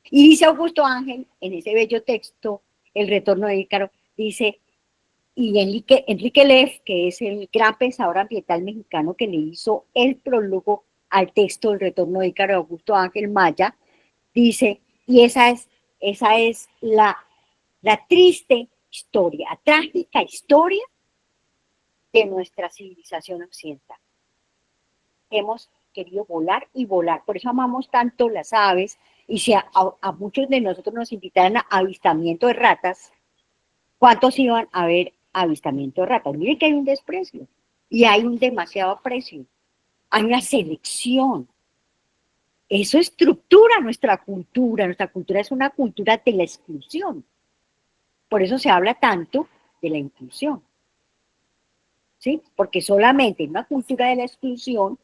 Y dice Augusto Ángel, en ese bello texto, El retorno de Ícaro, dice, y Enrique Leff, que es el gran pensador ambiental mexicano que le hizo el prólogo al texto del retorno de Ícaro de Augusto Ángel Maya, dice, y esa es la triste historia, la trágica historia de nuestra civilización occidental. Hemos querido volar y volar, por eso amamos tanto las aves, y si a muchos de nosotros nos invitaran a avistamiento de ratas, ¿cuántos iban a ver avistamiento de ratas? Miren que hay un desprecio y hay un demasiado aprecio. Hay una selección. Eso estructura nuestra cultura. Nuestra cultura es una cultura de la exclusión. Por eso se habla tanto de la inclusión. ¿Sí? Porque solamente en una cultura de la exclusión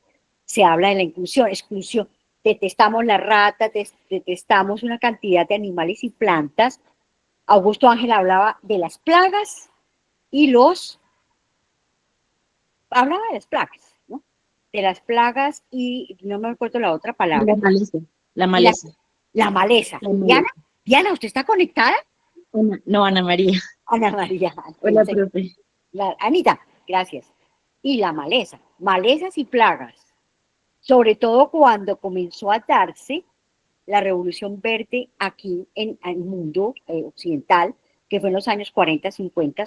se habla de la inclusión. Exclusión. Detestamos las ratas, detestamos una cantidad de animales y plantas. Augusto Ángel hablaba de las plagas y hablaba de las plagas, ¿no? De las plagas y no me acuerdo la otra palabra. La maleza. La maleza. La maleza. La maleza. Diana, ¿usted está conectada? No, Ana María. Ana María. Hola, profe. Anita, gracias. Y la maleza. Malezas y plagas. Sobre todo cuando comenzó a darse la revolución verde aquí en el mundo occidental, que fue en los años 40, 50,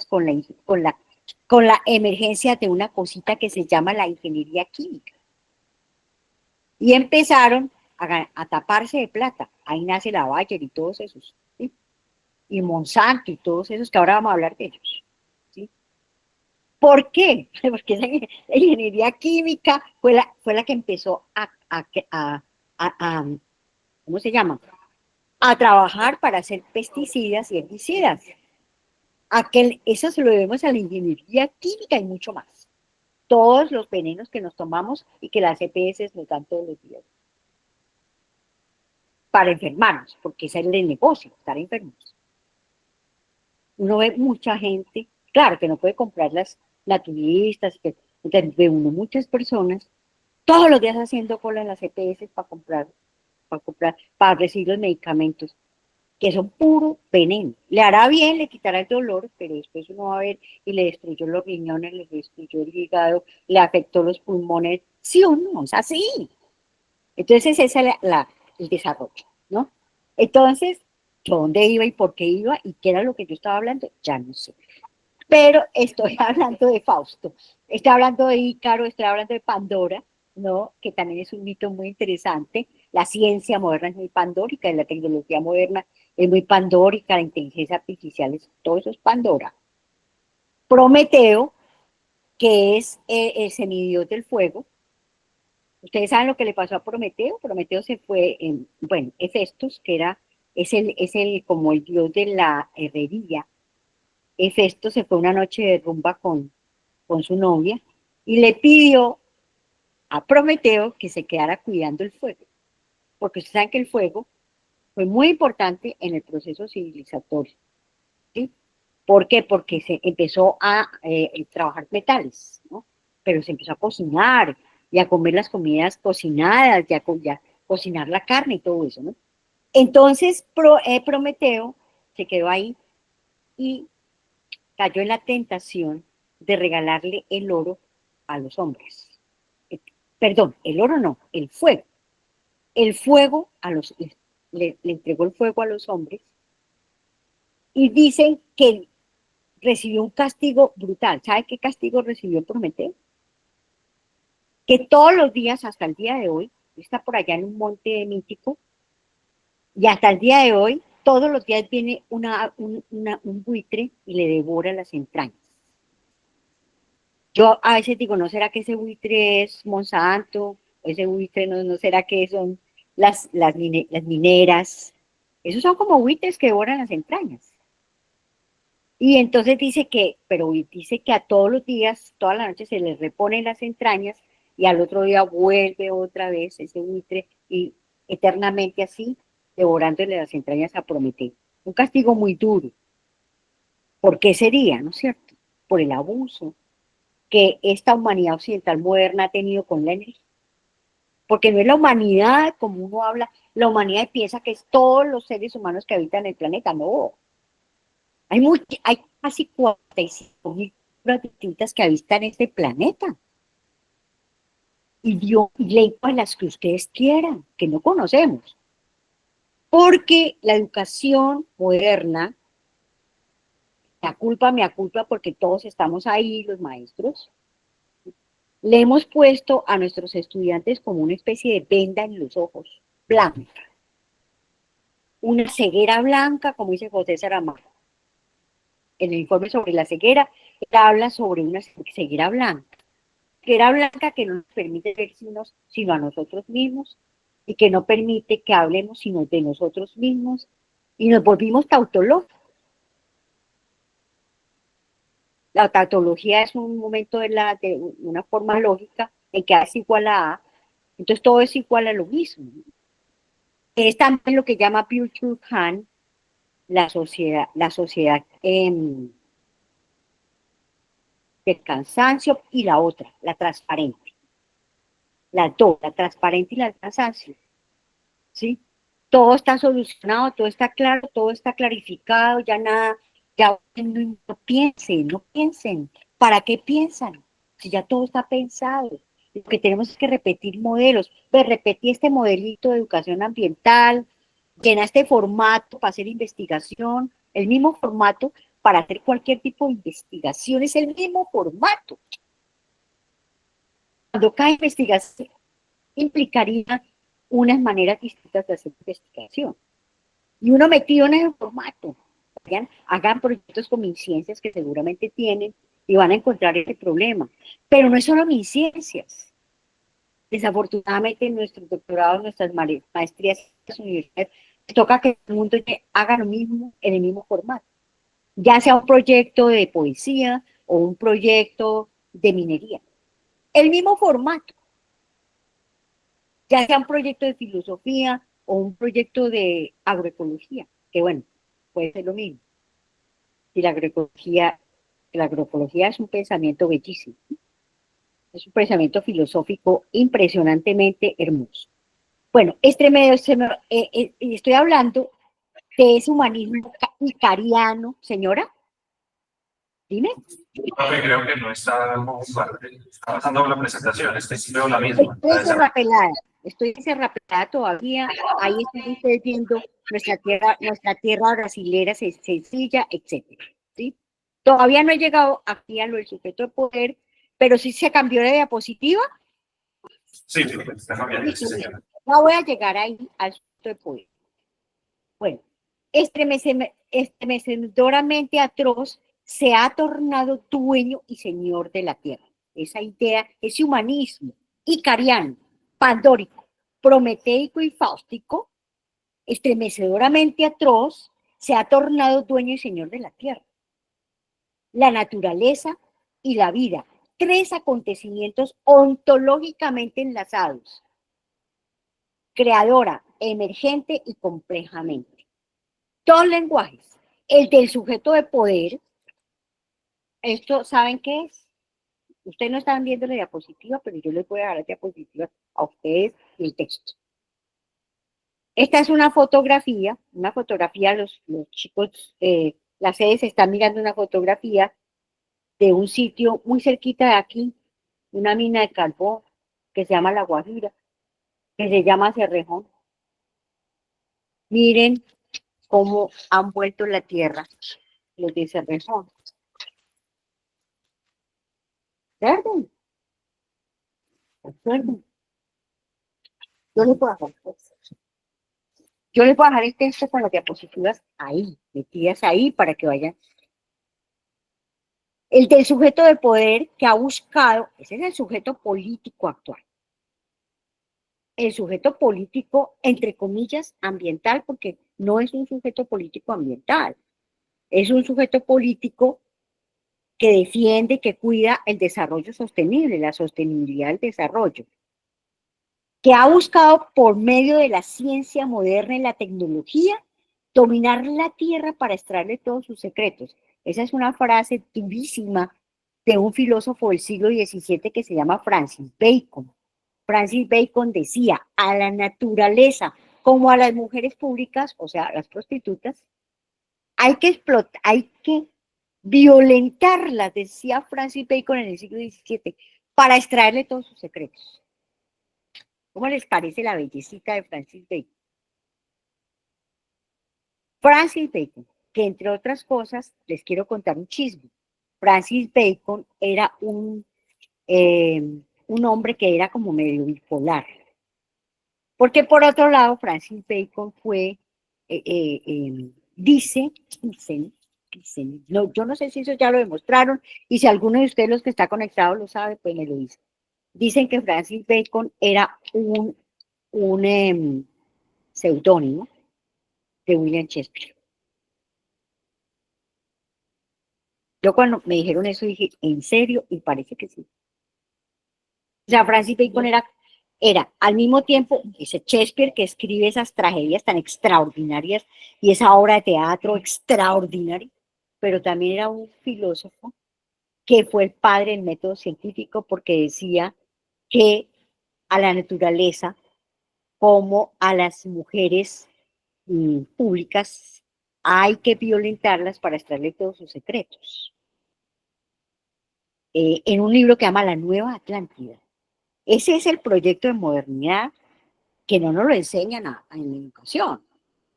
con la emergencia de una cosita que se llama la ingeniería química. Y empezaron a taparse de plata. Ahí nace la Bayer y todos esos, ¿sí? Y Monsanto y todos esos, que ahora vamos a hablar de ellos, ¿sí? ¿Por qué? Porque la ingeniería química fue la que empezó ¿cómo se llama? A trabajar para hacer pesticidas y herbicidas. Eso se lo debemos a la ingeniería química y mucho más. todos los venenos que nos tomamos y que las EPS nos dan todos los días para enfermarnos, porque ese es el negocio, estar enfermos. Uno ve mucha gente, claro que no puede comprar las naturistas, entonces ve uno muchas personas todos los días haciendo cola en las EPS para recibir los medicamentos, que son puro veneno. Le hará bien, le quitará el dolor, pero después uno va a ver y le destruyó los riñones, le destruyó el hígado, le afectó los pulmones. ¿Sí o no? Es así. Entonces ese es el desarrollo, ¿no? Entonces, ¿dónde iba y por qué iba y qué era lo que yo estaba hablando? Ya no sé. Pero estoy hablando de Fausto, estoy hablando de Ícaro, estoy hablando de Pandora, ¿no? Que también es un mito muy interesante. La ciencia moderna es muy pandórica, la tecnología moderna es muy pandórica, la inteligencia artificial, todo eso es Pandora. Prometeo, que es el semidios del fuego. Ustedes saben lo que le pasó a Prometeo. Prometeo se fue, bueno, Hefestos, que es como el dios de la herrería. Hefestos se fue una noche de rumba con su novia y le pidió a Prometeo que se quedara cuidando el fuego, porque ustedes saben que el fuego fue muy importante en el proceso civilizatorio, ¿sí? ¿Por qué? Porque se empezó a trabajar metales, ¿no? Pero se empezó a cocinar y a comer las comidas cocinadas, ya cocinar la carne y todo eso, ¿no? Entonces Prometeo se quedó ahí y cayó en la tentación de regalarle el oro a los hombres. Perdón, el oro no, el fuego. El fuego le entregó el fuego a los hombres y dicen que recibió un castigo brutal. ¿Sabe qué castigo recibió Prometeo? Que todos los días, hasta el día de hoy, está por allá en un monte mítico, y hasta el día de hoy, todos los días viene un buitre y le devora las entrañas. Yo a veces digo, ¿no será que ese buitre es Monsanto? ¿O ese buitre no será que son las mineras? Esos son como buitres que devoran las entrañas. Y entonces dice que a todos los días, toda la noche se les reponen las entrañas y al otro día vuelve otra vez ese buitre y eternamente así, devorándole las entrañas a Prometeo. Un castigo muy duro. ¿Por qué sería, no es cierto? Por el abuso que esta humanidad occidental moderna ha tenido con la energía. Porque no es la humanidad, como uno habla, la humanidad piensa que es todos los seres humanos que habitan el planeta. No. Hay casi 45.000 culturas distintas que habitan este planeta. Y lenguas las que ustedes quieran, que no conocemos. Porque la educación moderna, me culpa porque todos estamos ahí, los maestros, le hemos puesto a nuestros estudiantes como una especie de venda en los ojos, blanca. Una ceguera blanca, como dice José Saramago. En el informe sobre la ceguera, él habla sobre una ceguera blanca. Ceguera blanca que no nos permite ver sino a nosotros mismos y que no permite que hablemos sino de nosotros mismos y nos volvimos tautológicos. La tautología es un momento de una forma lógica en que A es igual a A, entonces todo es igual a lo mismo. Es también lo que llama Byung-Chul Han la sociedad del cansancio, y la otra, la transparente. Las dos, la transparente y la del cansancio. ¿Sí? Todo está solucionado, todo está claro, todo está clarificado, ya nada, ya no piensen. ¿Para qué piensan? Si ya todo está pensado. Lo que tenemos es que repetir modelos. Pues repetí este modelito de educación ambiental, llena este formato para hacer investigación, el mismo formato para hacer cualquier tipo de investigación, es el mismo formato. Cuando cada investigación implicaría unas maneras distintas de hacer investigación. Y uno metido en ese formato. Hagan proyectos con MinCiencias que seguramente tienen y van a encontrar ese problema. Pero no es solo MinCiencias. Desafortunadamente en nuestros doctorados, nuestras maestrías en las universidades, toca que el mundo haga lo mismo en el mismo formato. Ya sea un proyecto de poesía o un proyecto de minería. el mismo formato, ya sea un proyecto de filosofía o un proyecto de agroecología, que bueno, puede ser lo mismo. Y la agroecología es un pensamiento bellísimo, es un pensamiento filosófico impresionantemente hermoso. Bueno, estoy hablando de ese humanismo icariano, señora, dime. Profe, creo que no está pasando la presentación, veo la misma. Estoy encerrapelada todavía, ahí están ustedes viendo nuestra tierra brasilera sencilla, etcétera, ¿sí? Todavía no he llegado aquí a lo del sujeto de poder, pero sí se cambió de diapositiva. Sí, está cambiando, sí, señora. No voy a llegar ahí al sujeto de poder. Bueno, estremecedoramente atroz se ha tornado dueño y señor de la tierra. Esa idea, ese humanismo icariano, pandórico, prometeico y fáustico, estremecedoramente atroz, se ha tornado dueño y señor de la tierra. La naturaleza y la vida, tres acontecimientos ontológicamente enlazados, creadora, emergente y complejamente. Dos lenguajes, el del sujeto de poder, esto, ¿saben qué es? Ustedes no están viendo la diapositiva, pero yo les voy a dar la diapositiva a ustedes y el texto. Esta es una fotografía, los chicos, las sedes están mirando una fotografía de un sitio muy cerquita de aquí, una mina de carbón que se llama La Guajira, que se llama Cerrejón. Miren cómo han vuelto la tierra los de Cerrejón. ¿Recuerden? ¿Recuerden? Yo les puedo dejar el texto con las diapositivas ahí, metidas ahí para que vayan. El del sujeto de poder que ha buscado, ese es el sujeto político actual. El sujeto político, entre comillas, ambiental, porque no es un sujeto político ambiental, es un sujeto político que defiende, que cuida el desarrollo sostenible, la sostenibilidad del desarrollo, que ha buscado por medio de la ciencia moderna y la tecnología dominar la tierra para extraerle todos sus secretos. Esa es una frase durísima de un filósofo del siglo XVII que se llama Francis Bacon. Francis Bacon decía, a la naturaleza como a las mujeres públicas, o sea, a las prostitutas, hay que explotar, hay que violentarlas, decía Francis Bacon en el siglo XVII, para extraerle todos sus secretos. ¿Cómo les parece la bellecita de Francis Bacon? Francis Bacon, que entre otras cosas, les quiero contar un chisme. Francis Bacon era un hombre que era como medio bipolar. Porque por otro lado, Francis Bacon fue, dicen, no, yo no sé si eso ya lo demostraron, y si alguno de ustedes los que está conectado lo sabe, pues me lo dice. Dicen que Francis Bacon era un seudónimo de William Shakespeare. Yo cuando me dijeron eso dije, ¿en serio? Y parece que sí. O sea, Francis Bacon era al mismo tiempo ese Shakespeare que escribe esas tragedias tan extraordinarias y esa obra de teatro extraordinaria, pero también era un filósofo que fue el padre del método científico porque decía que a la naturaleza como a las mujeres públicas hay que violentarlas para extraerle todos sus secretos. En un libro que llama La Nueva Atlántida. Ese es el proyecto de modernidad que no nos lo enseñan en la educación.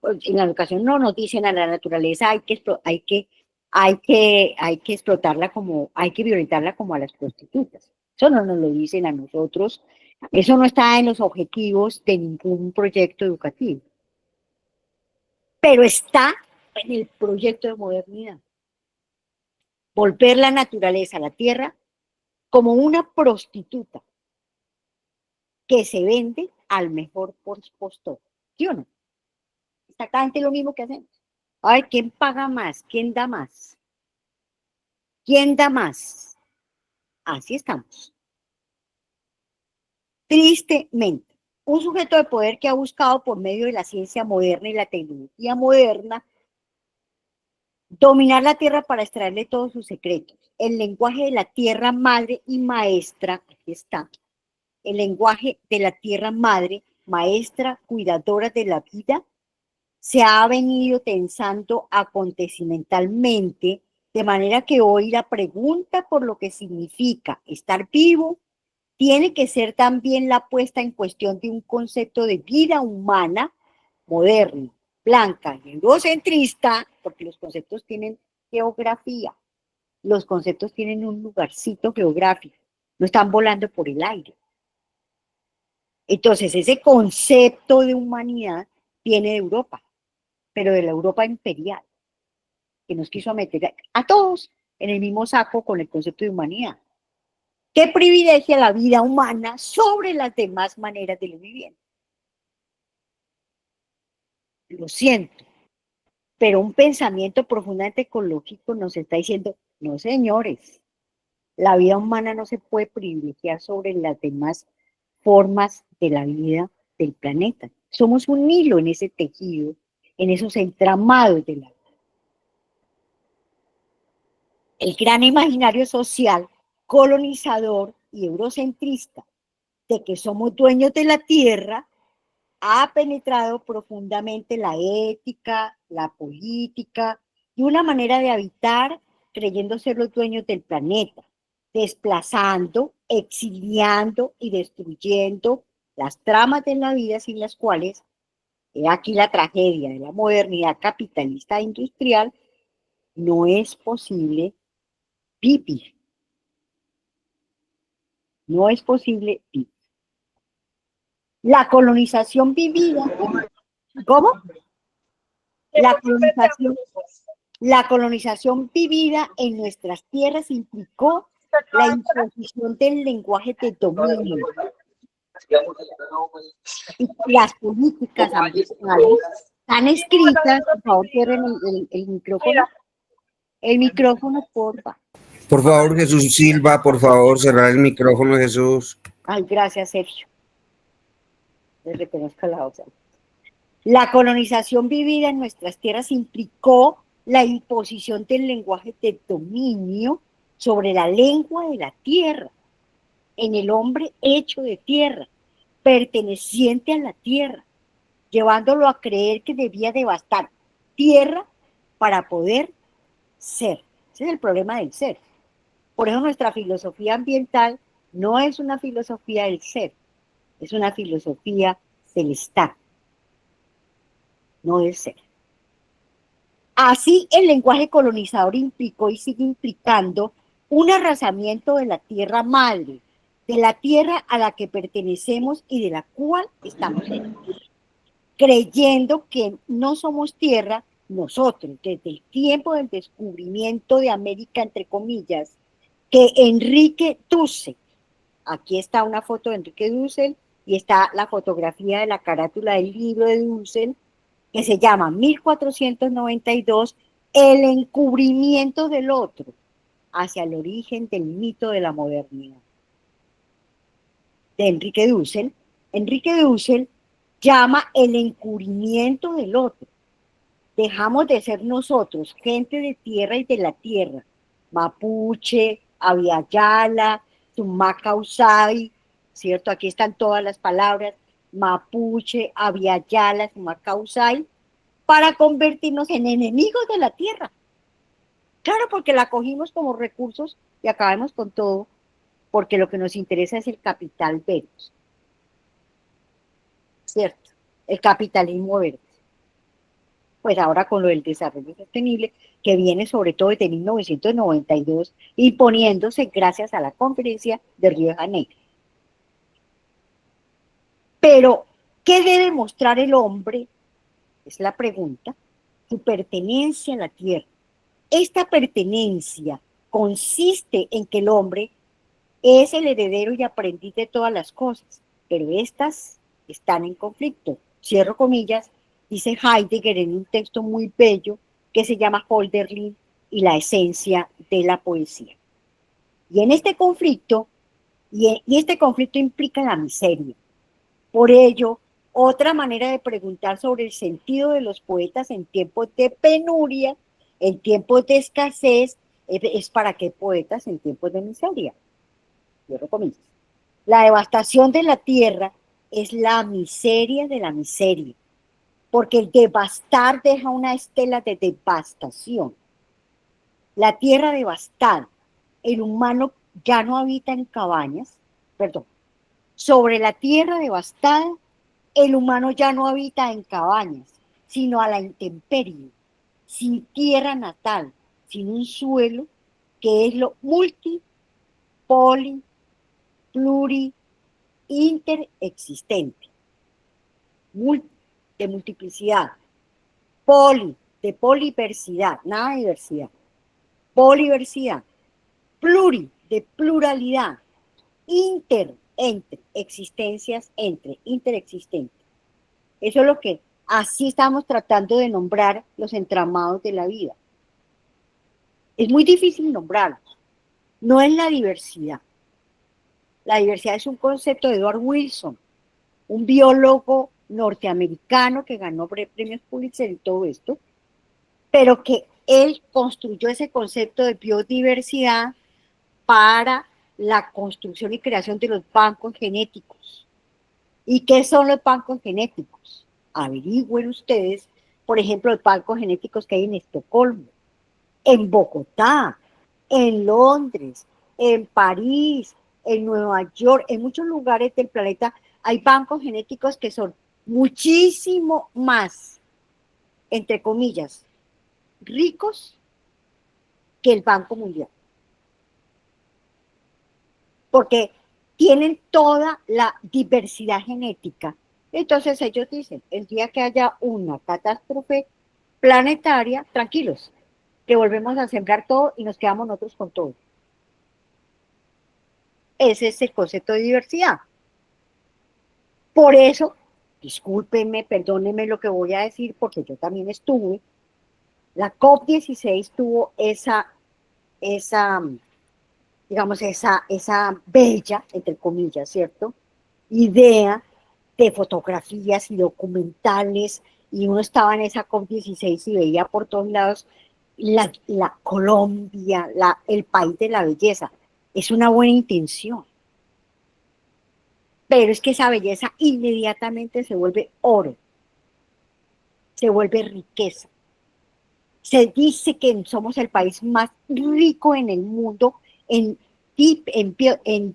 En la educación no nos dicen a la naturaleza hay que explotarla como, hay que violentarla como a las prostitutas. Eso no nos lo dicen a nosotros. Eso no está en los objetivos de ningún proyecto educativo. Pero está en el proyecto de modernidad. Volver la naturaleza, la tierra, como una prostituta que se vende al mejor postor. ¿Sí o no? Exactamente lo mismo que hacemos. A ver, ¿quién paga más? ¿Quién da más? ¿Quién da más? Así estamos. Tristemente, un sujeto de poder que ha buscado por medio de la ciencia moderna y la tecnología moderna dominar la tierra para extraerle todos sus secretos. El lenguaje de la tierra madre y maestra, aquí está, el lenguaje de la tierra madre, maestra, cuidadora de la vida, se ha venido tensando acontecimentalmente, de manera que hoy la pregunta por lo que significa estar vivo tiene que ser también la puesta en cuestión de un concepto de vida humana moderno, blanca y eurocentrista, porque los conceptos tienen geografía, los conceptos tienen un lugarcito geográfico, no están volando por el aire. Entonces, ese concepto de humanidad viene de Europa, pero de la Europa imperial, que nos quiso meter a todos en el mismo saco con el concepto de humanidad, que privilegia la vida humana sobre las demás maneras de la vivienda. Lo siento, pero un pensamiento profundamente ecológico nos está diciendo, no señores, la vida humana no se puede privilegiar sobre las demás formas de la vida del planeta. Somos un hilo en ese tejido, en esos entramados de la vida. El gran imaginario social, colonizador y eurocentrista de que somos dueños de la tierra ha penetrado profundamente la ética, la política y una manera de habitar creyendo ser los dueños del planeta, desplazando, exiliando y destruyendo las tramas de la vida sin las cuales, he aquí la tragedia de la modernidad capitalista e industrial, no es posible vivir. No es posible vivir. La colonización vivida, ¿cómo? La colonización vivida en nuestras tierras implicó la imposición del lenguaje de dominio y las políticas ambientales están escritas. Por favor, cierren el micrófono. El micrófono, porfa. Por favor, Jesús Silva, por favor, cerrar el micrófono, Jesús. Ay, gracias, Sergio. Les reconozco la voz. La colonización vivida en nuestras tierras implicó la imposición del lenguaje de dominio sobre la lengua de la tierra, en el hombre hecho de tierra, perteneciente a la tierra, llevándolo a creer que debía devastar tierra para poder ser. Ese es el problema del ser. Por eso nuestra filosofía ambiental no es una filosofía del ser, es una filosofía del estar, no del ser. Así, el lenguaje colonizador implicó y sigue implicando un arrasamiento de la tierra madre, de la tierra a la que pertenecemos y de la cual estamos creyendo que no somos tierra nosotros, desde el tiempo del descubrimiento de América, entre comillas, que Enrique Dussel, aquí está una foto de Enrique Dussel y está la fotografía de la carátula del libro de Dussel, que se llama 1492, El encubrimiento del otro, hacia el origen del mito de la modernidad. De Enrique Dussel. Enrique Dussel llama el encubrimiento del otro. Dejamos de ser nosotros, gente de tierra y de la tierra, mapuche, aviala, tumaca usai, ¿cierto? Aquí están todas las palabras, mapuche, aviala, tumaca usai, para convertirnos en enemigos de la tierra. Claro, porque la cogimos como recursos y acabamos con todo, porque lo que nos interesa es el capital verde, ¿cierto? El capitalismo verde. Pues ahora con lo del desarrollo sostenible, que viene sobre todo desde 1992, imponiéndose gracias a la conferencia de Río de Janeiro. Pero, ¿qué debe mostrar el hombre? Es la pregunta. Su pertenencia a la tierra. Esta pertenencia consiste en que el hombre es el heredero y aprendiz de todas las cosas, pero estas están en conflicto. Cierro comillas, dice Heidegger en un texto muy bello que se llama Hölderlin y la esencia de la poesía. Y en este conflicto, Y este conflicto implica la miseria. Por ello, otra manera de preguntar sobre el sentido de los poetas en tiempos de penuria, en tiempos de escasez, es para qué poetas en tiempos de miseria. Yo recomiendo. La devastación de la tierra es la miseria de la miseria, porque el devastar deja una estela de devastación. La tierra devastada, el humano ya no habita en cabañas, perdón, sobre la tierra devastada, el humano ya no habita en cabañas, sino a la intemperie, sin tierra natal, sin un suelo que es lo multi, poli, pluri, interexistente. De multiplicidad, poli, de poliversidad, nada de diversidad, poliversidad, pluri, de pluralidad, entre, existencias entre, interexistente. Eso es lo que así estamos tratando de nombrar los entramados de la vida. Es muy difícil nombrarlos. No es la diversidad. La diversidad es un concepto de Edward Wilson, un biólogo norteamericano que ganó premios Pulitzer y todo esto, pero que él construyó ese concepto de biodiversidad para la construcción y creación de los bancos genéticos. ¿Y qué son los bancos genéticos? Averigüen ustedes, por ejemplo, los bancos genéticos que hay en Estocolmo, en Bogotá, en Londres, en París, en Nueva York, en muchos lugares del planeta hay bancos genéticos que son muchísimo más, entre comillas, ricos que el Banco Mundial. Porque tienen toda la diversidad genética. Entonces ellos dicen, el día que haya una catástrofe planetaria, tranquilos, que volvemos a sembrar todo y nos quedamos nosotros con todo. Ese es el concepto de diversidad. Por eso, discúlpenme, perdónenme lo que voy a decir, porque yo también estuve, la COP16 tuvo digamos, esa bella, entre comillas, ¿cierto?, idea de fotografías y documentales, y uno estaba en esa COP16 y veía por todos lados la Colombia, el país de la belleza. Es una buena intención, pero es que esa belleza inmediatamente se vuelve oro, se vuelve riqueza. Se dice que somos el país más rico en el mundo en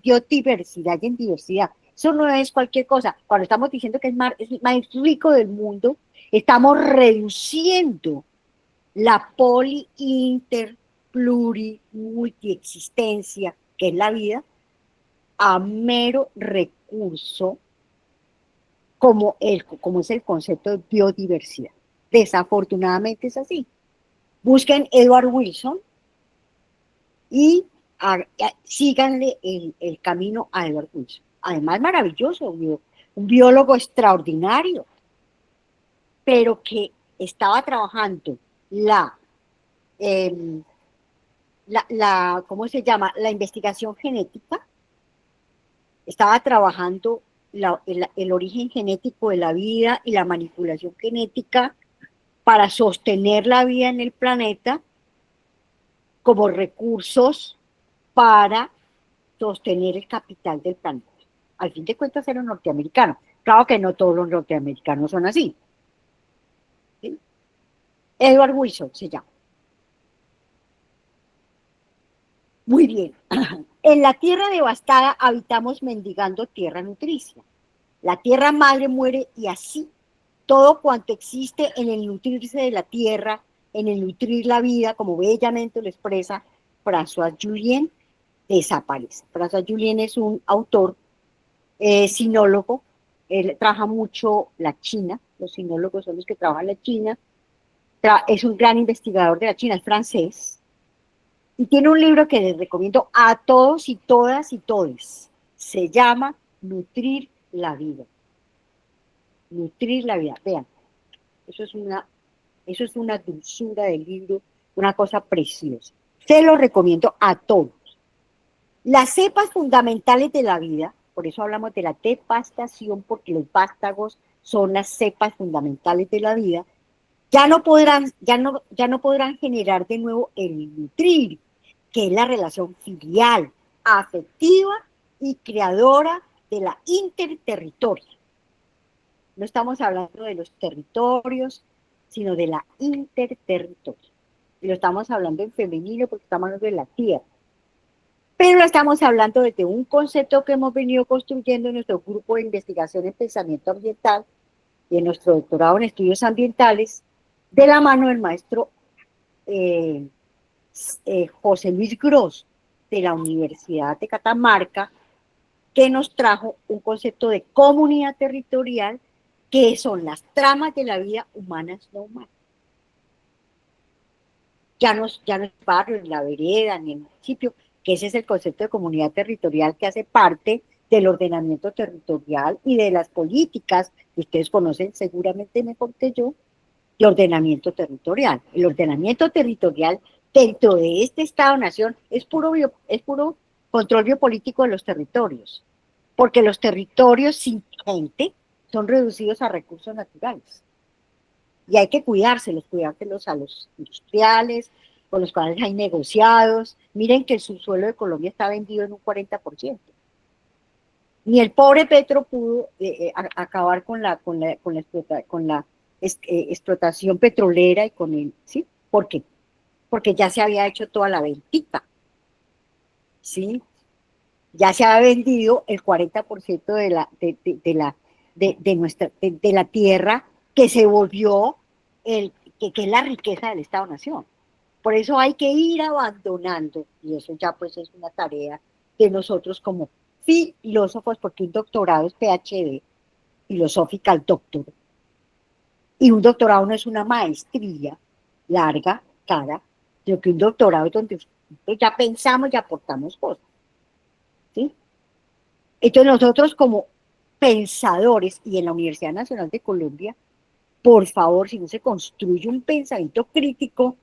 biodiversidad y en diversidad. Eso no es cualquier cosa. Cuando estamos diciendo que es el más rico del mundo, estamos reduciendo la poli, inter, pluri, multiexistencia, que es la vida, a mero recurso como es el concepto de biodiversidad. Desafortunadamente es así. Busquen Edward Wilson y síganle el camino a Edward Wilson. Además, maravilloso, un biólogo extraordinario, pero que estaba trabajando ¿cómo se llama? La investigación genética, estaba trabajando el origen genético de la vida y la manipulación genética para sostener la vida en el planeta como recursos para sostener el capital del planeta. Al fin de cuentas era un norteamericano. Claro que no todos los norteamericanos son así. ¿Sí? Edward Wilson se llama. Muy bien. En la tierra devastada habitamos mendigando tierra nutricia. La tierra madre muere y así todo cuanto existe en el nutrirse de la tierra, en el nutrir la vida, como bellamente lo expresa François Julien, desaparece. François Julien es un autor sinólogo, él trabaja mucho la China, los sinólogos son los que trabajan la China, es un gran investigador de la China, es francés, y tiene un libro que les recomiendo a todos y todas y todes, se llama Nutrir la vida. Nutrir la vida, vean, eso es una dulzura del libro, una cosa preciosa. Se lo recomiendo a todos. Las cepas fundamentales de la vida, por eso hablamos de la devastación, porque los vástagos son las cepas fundamentales de la vida, ya no podrán generar de nuevo el nutrir, que es la relación filial, afectiva y creadora de la interterritoria. No estamos hablando de los territorios, sino de la interterritoria. Y lo estamos hablando en femenino porque estamos hablando de la tierra. Pero lo estamos hablando desde un concepto que hemos venido construyendo en nuestro grupo de investigación en pensamiento ambiental y en nuestro doctorado en estudios ambientales, de la mano del maestro José Luis Gross, de la Universidad de Catamarca, que nos trajo un concepto de comunidad territorial, que son las tramas de la vida humanas no humanas. Ya no es barrio, en la vereda, ni en el municipio, que ese es el concepto de comunidad territorial que hace parte del ordenamiento territorial y de las políticas que ustedes conocen seguramente mejor que yo, de ordenamiento territorial. El ordenamiento territorial dentro de este Estado-Nación es puro control biopolítico de los territorios, porque los territorios sin gente son reducidos a recursos naturales. Y hay que cuidárselos a los industriales, con los cuales hay negociados. Miren que el subsuelo de Colombia está vendido en un 40%. Ni el pobre Petro pudo acabar con la explotación petrolera y con el, ¿sí? ¿Por qué? Porque ya se había hecho toda la ventica, ¿sí? Ya se había vendido el 40% de la tierra que se volvió que es la riqueza del Estado-Nación. Por eso hay que ir abandonando, y eso ya pues es una tarea de nosotros como filósofos, porque un doctorado es PhD, Philosophical Doctor, y un doctorado no es una maestría larga, cara, sino que un doctorado es donde ya pensamos y aportamos cosas, ¿sí? Entonces nosotros como pensadores, y en la Universidad Nacional de Colombia, por favor, si no se construye un pensamiento crítico,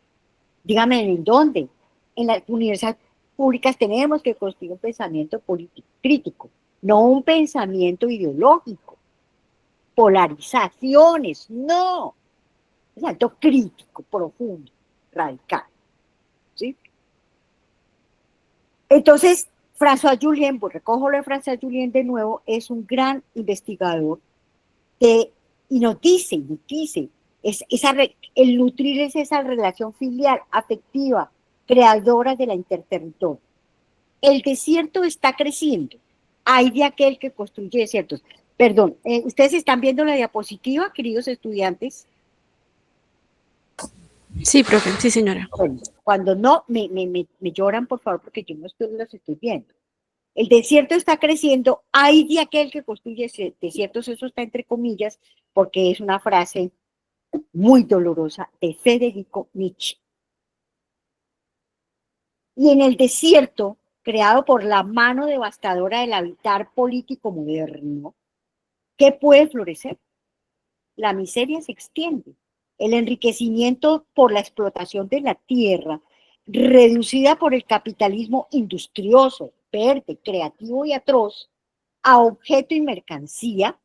dígame en dónde. En las universidades públicas tenemos que construir un pensamiento político crítico, no un pensamiento ideológico. Polarizaciones, no. Pensamiento crítico, profundo, radical. ¿Sí? Entonces, François Jullien, pues recojo lo de François Jullien de nuevo, es un gran investigador y nos dice, el nutrir es esa relación filial, afectiva, creadora de la interterritorio. El desierto está creciendo. Hay de aquel que construye desiertos. Perdón, ¿ustedes están viendo la diapositiva, queridos estudiantes? Sí, profe, sí, señora. Bueno, cuando no, me lloran, por favor, porque yo no los estoy viendo. El desierto está creciendo, hay de aquel que construye desiertos, eso está entre comillas, porque es una frase muy dolorosa de Federico Nietzsche. Y en el desierto, creado por la mano devastadora del habitar político moderno, ¿qué puede florecer? La miseria se extiende, el enriquecimiento por la explotación de la tierra, reducida por el capitalismo industrioso, verde, creativo y atroz, a objeto y mercancía,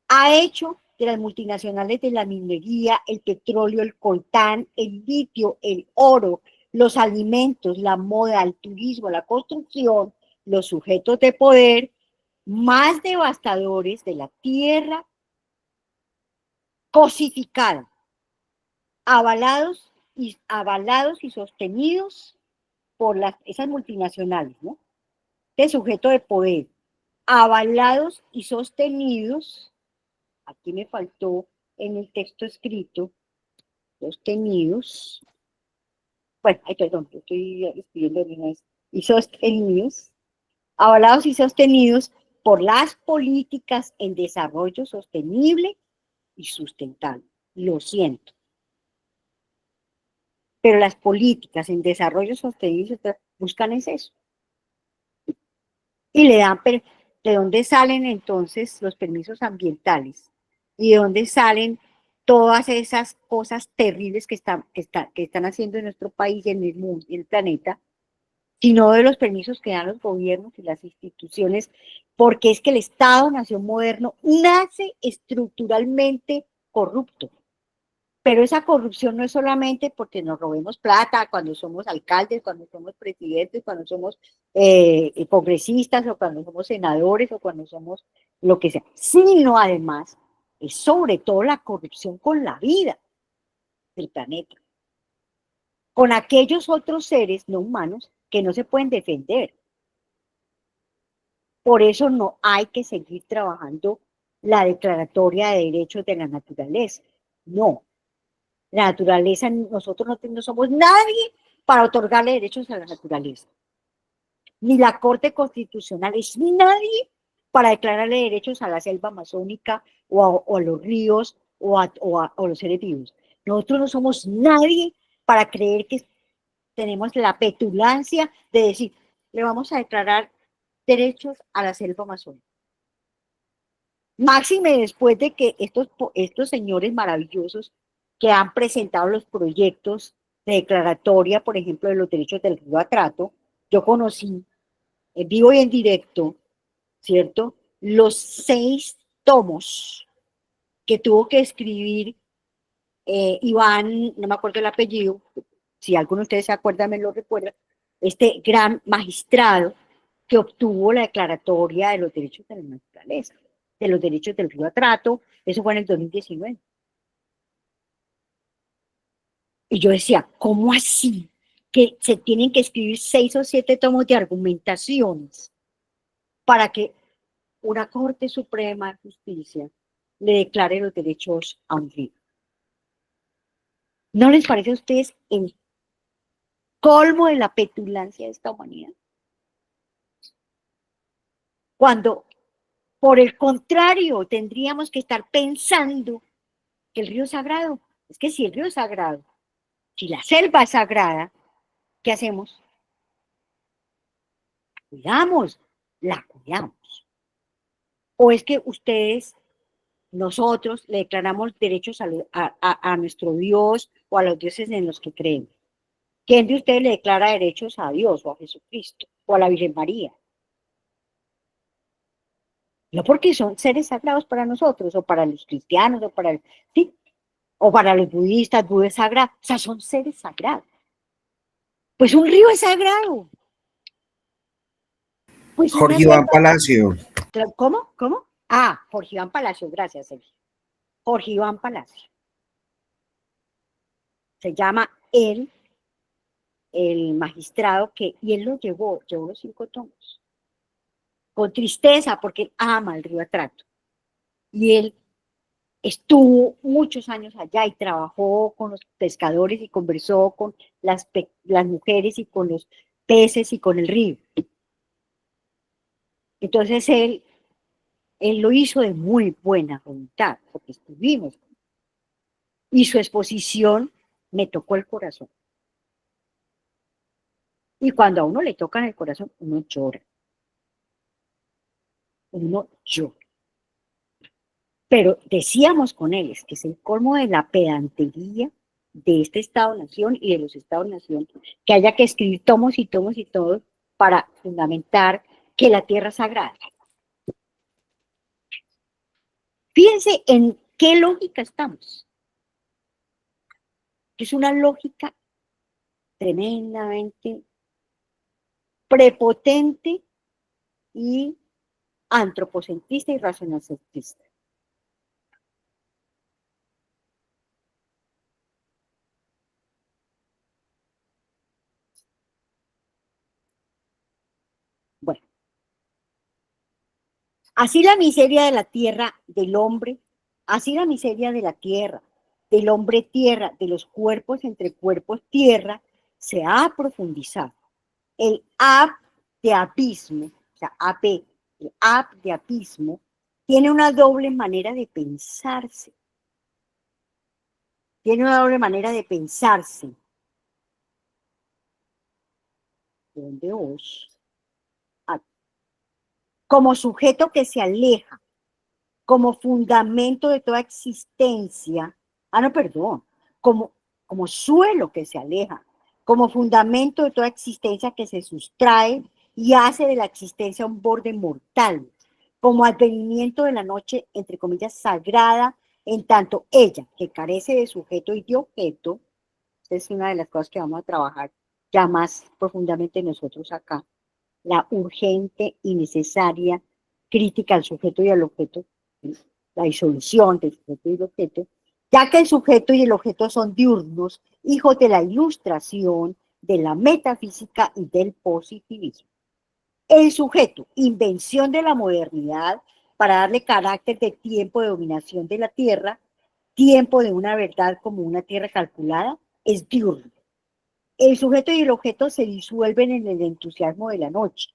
ha hecho de las multinacionales de la minería, el petróleo, el coltán, el litio, el oro, los alimentos, la moda, el turismo, la construcción, los sujetos de poder más devastadores de la tierra cosificada, avalados y sostenidos por esas multinacionales, ¿no? De sujeto de poder, avalados y sostenidos, aquí me faltó en el texto escrito, sostenidos, bueno, ay, perdón, estoy escribiendo de una vez, y sostenidos, avalados y sostenidos por las políticas en desarrollo sostenible y sustentable. Lo siento. Pero las políticas en desarrollo sostenible buscan es eso. Y le dan, ¿de dónde salen entonces los permisos ambientales? ¿Y de dónde salen todas esas cosas terribles que están haciendo en nuestro país y en el mundo y en el planeta? sino de los permisos que dan los gobiernos y las instituciones, porque es que el Estado-nación moderno nace estructuralmente corrupto. Pero esa corrupción no es solamente porque nos robemos plata cuando somos alcaldes, cuando somos presidentes, cuando somos congresistas o cuando somos senadores o cuando somos lo que sea, sino además es sobre todo la corrupción con la vida del planeta, con aquellos otros seres no humanos que no se pueden defender. Por eso no hay que seguir trabajando la declaratoria de derechos de la naturaleza. No. La naturaleza, nosotros no somos nadie para otorgarle derechos a la naturaleza. Ni la Corte Constitucional es nadie para declararle derechos a la selva amazónica o a los ríos o a los seres vivos. Nosotros no somos nadie para creer que tenemos la petulancia de decir, le vamos a declarar derechos a la selva amazónica. Máxime después de que estos señores maravillosos que han presentado los proyectos de declaratoria, por ejemplo, de los derechos del río Atrato, yo conocí en vivo y en directo, ¿cierto? Los 6 tomos que tuvo que escribir Iván, no me acuerdo el apellido, si alguno de ustedes se acuerda, me lo recuerda, este gran magistrado que obtuvo la declaratoria de los derechos de la naturaleza, de los derechos del río Atrato, eso fue en el 2019. Y yo decía, ¿cómo así? Que se tienen que escribir 6 o 7 tomos de argumentaciones para que una Corte Suprema de Justicia le declare los derechos a un río. ¿No les parece a ustedes el colmo de la petulancia de esta humanidad? Cuando, por el contrario, tendríamos que estar pensando que el río es sagrado. Es que si el río es sagrado, si la selva es sagrada, ¿qué hacemos? La cuidamos. ¿O es que ustedes, nosotros, le declaramos derechos a nuestro Dios o a los dioses en los que creen? ¿Quién de ustedes le declara derechos a Dios o a Jesucristo o a la Virgen María? No porque son seres sagrados para nosotros, o para los cristianos, ¿sí? O para los budistas, Buda es sagrado. O sea, son seres sagrados. Pues un río es sagrado. Pues Jorge Iván Palacio. ¿Cómo? ¿Cómo? Ah, Jorge Iván Palacio, gracias, Sergio. Jorge Iván Palacio. Se llama él, el magistrado y él lo llevó los 5 tomos. Con tristeza, porque él ama el río Atrato. Y él estuvo muchos años allá y trabajó con los pescadores y conversó con las mujeres y con los peces y con el río. Entonces él lo hizo de muy buena voluntad, porque estuvimos. Y su exposición me tocó el corazón. Y cuando a uno le toca en el corazón, uno llora. Uno llora. Pero decíamos con él, es que es el colmo de la pedantería de este Estado-Nación y de los Estados-Nación, que haya que escribir tomos y tomos y tomos para fundamentar que la tierra es sagrada. Fíjense en qué lógica estamos. Es una lógica tremendamente prepotente y antropocentrista y racionalcentrista. Bueno, así la miseria de la tierra del hombre, así la miseria de la tierra, del hombre tierra, de los cuerpos entre cuerpos tierra, se ha profundizado. El de abismo, o sea, el de abismo, tiene una doble manera de pensarse. Tiene una doble manera de pensarse. ¿Dónde os? Como sujeto que se aleja, como fundamento de toda existencia, como suelo que se aleja, como fundamento de toda existencia que se sustrae y hace de la existencia un borde mortal, como advenimiento de la noche, entre comillas, sagrada, en tanto ella, que carece de sujeto y de objeto, esta es una de las cosas que vamos a trabajar ya más profundamente nosotros acá, la urgente y necesaria crítica al sujeto y al objeto, la disolución del sujeto y el objeto, ya que el sujeto y el objeto son diurnos, hijos de la ilustración, de la metafísica y del positivismo. El sujeto, invención de la modernidad para darle carácter de tiempo de dominación de la tierra, tiempo de una verdad como una tierra calculada, es diurno. El sujeto y el objeto se disuelven en el entusiasmo de la noche.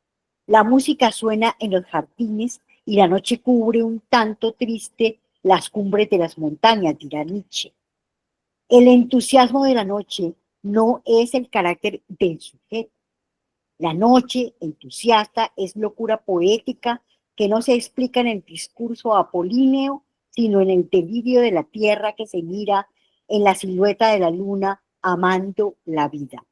La música suena en los jardines y la noche cubre un tanto triste las cumbres de las montañas, dirá Nietzsche. El entusiasmo de la noche no es el carácter del sujeto. La noche entusiasta es locura poética que no se explica en el discurso apolíneo, sino en el delirio de la tierra que se mira en la silueta de la luna amando la vida.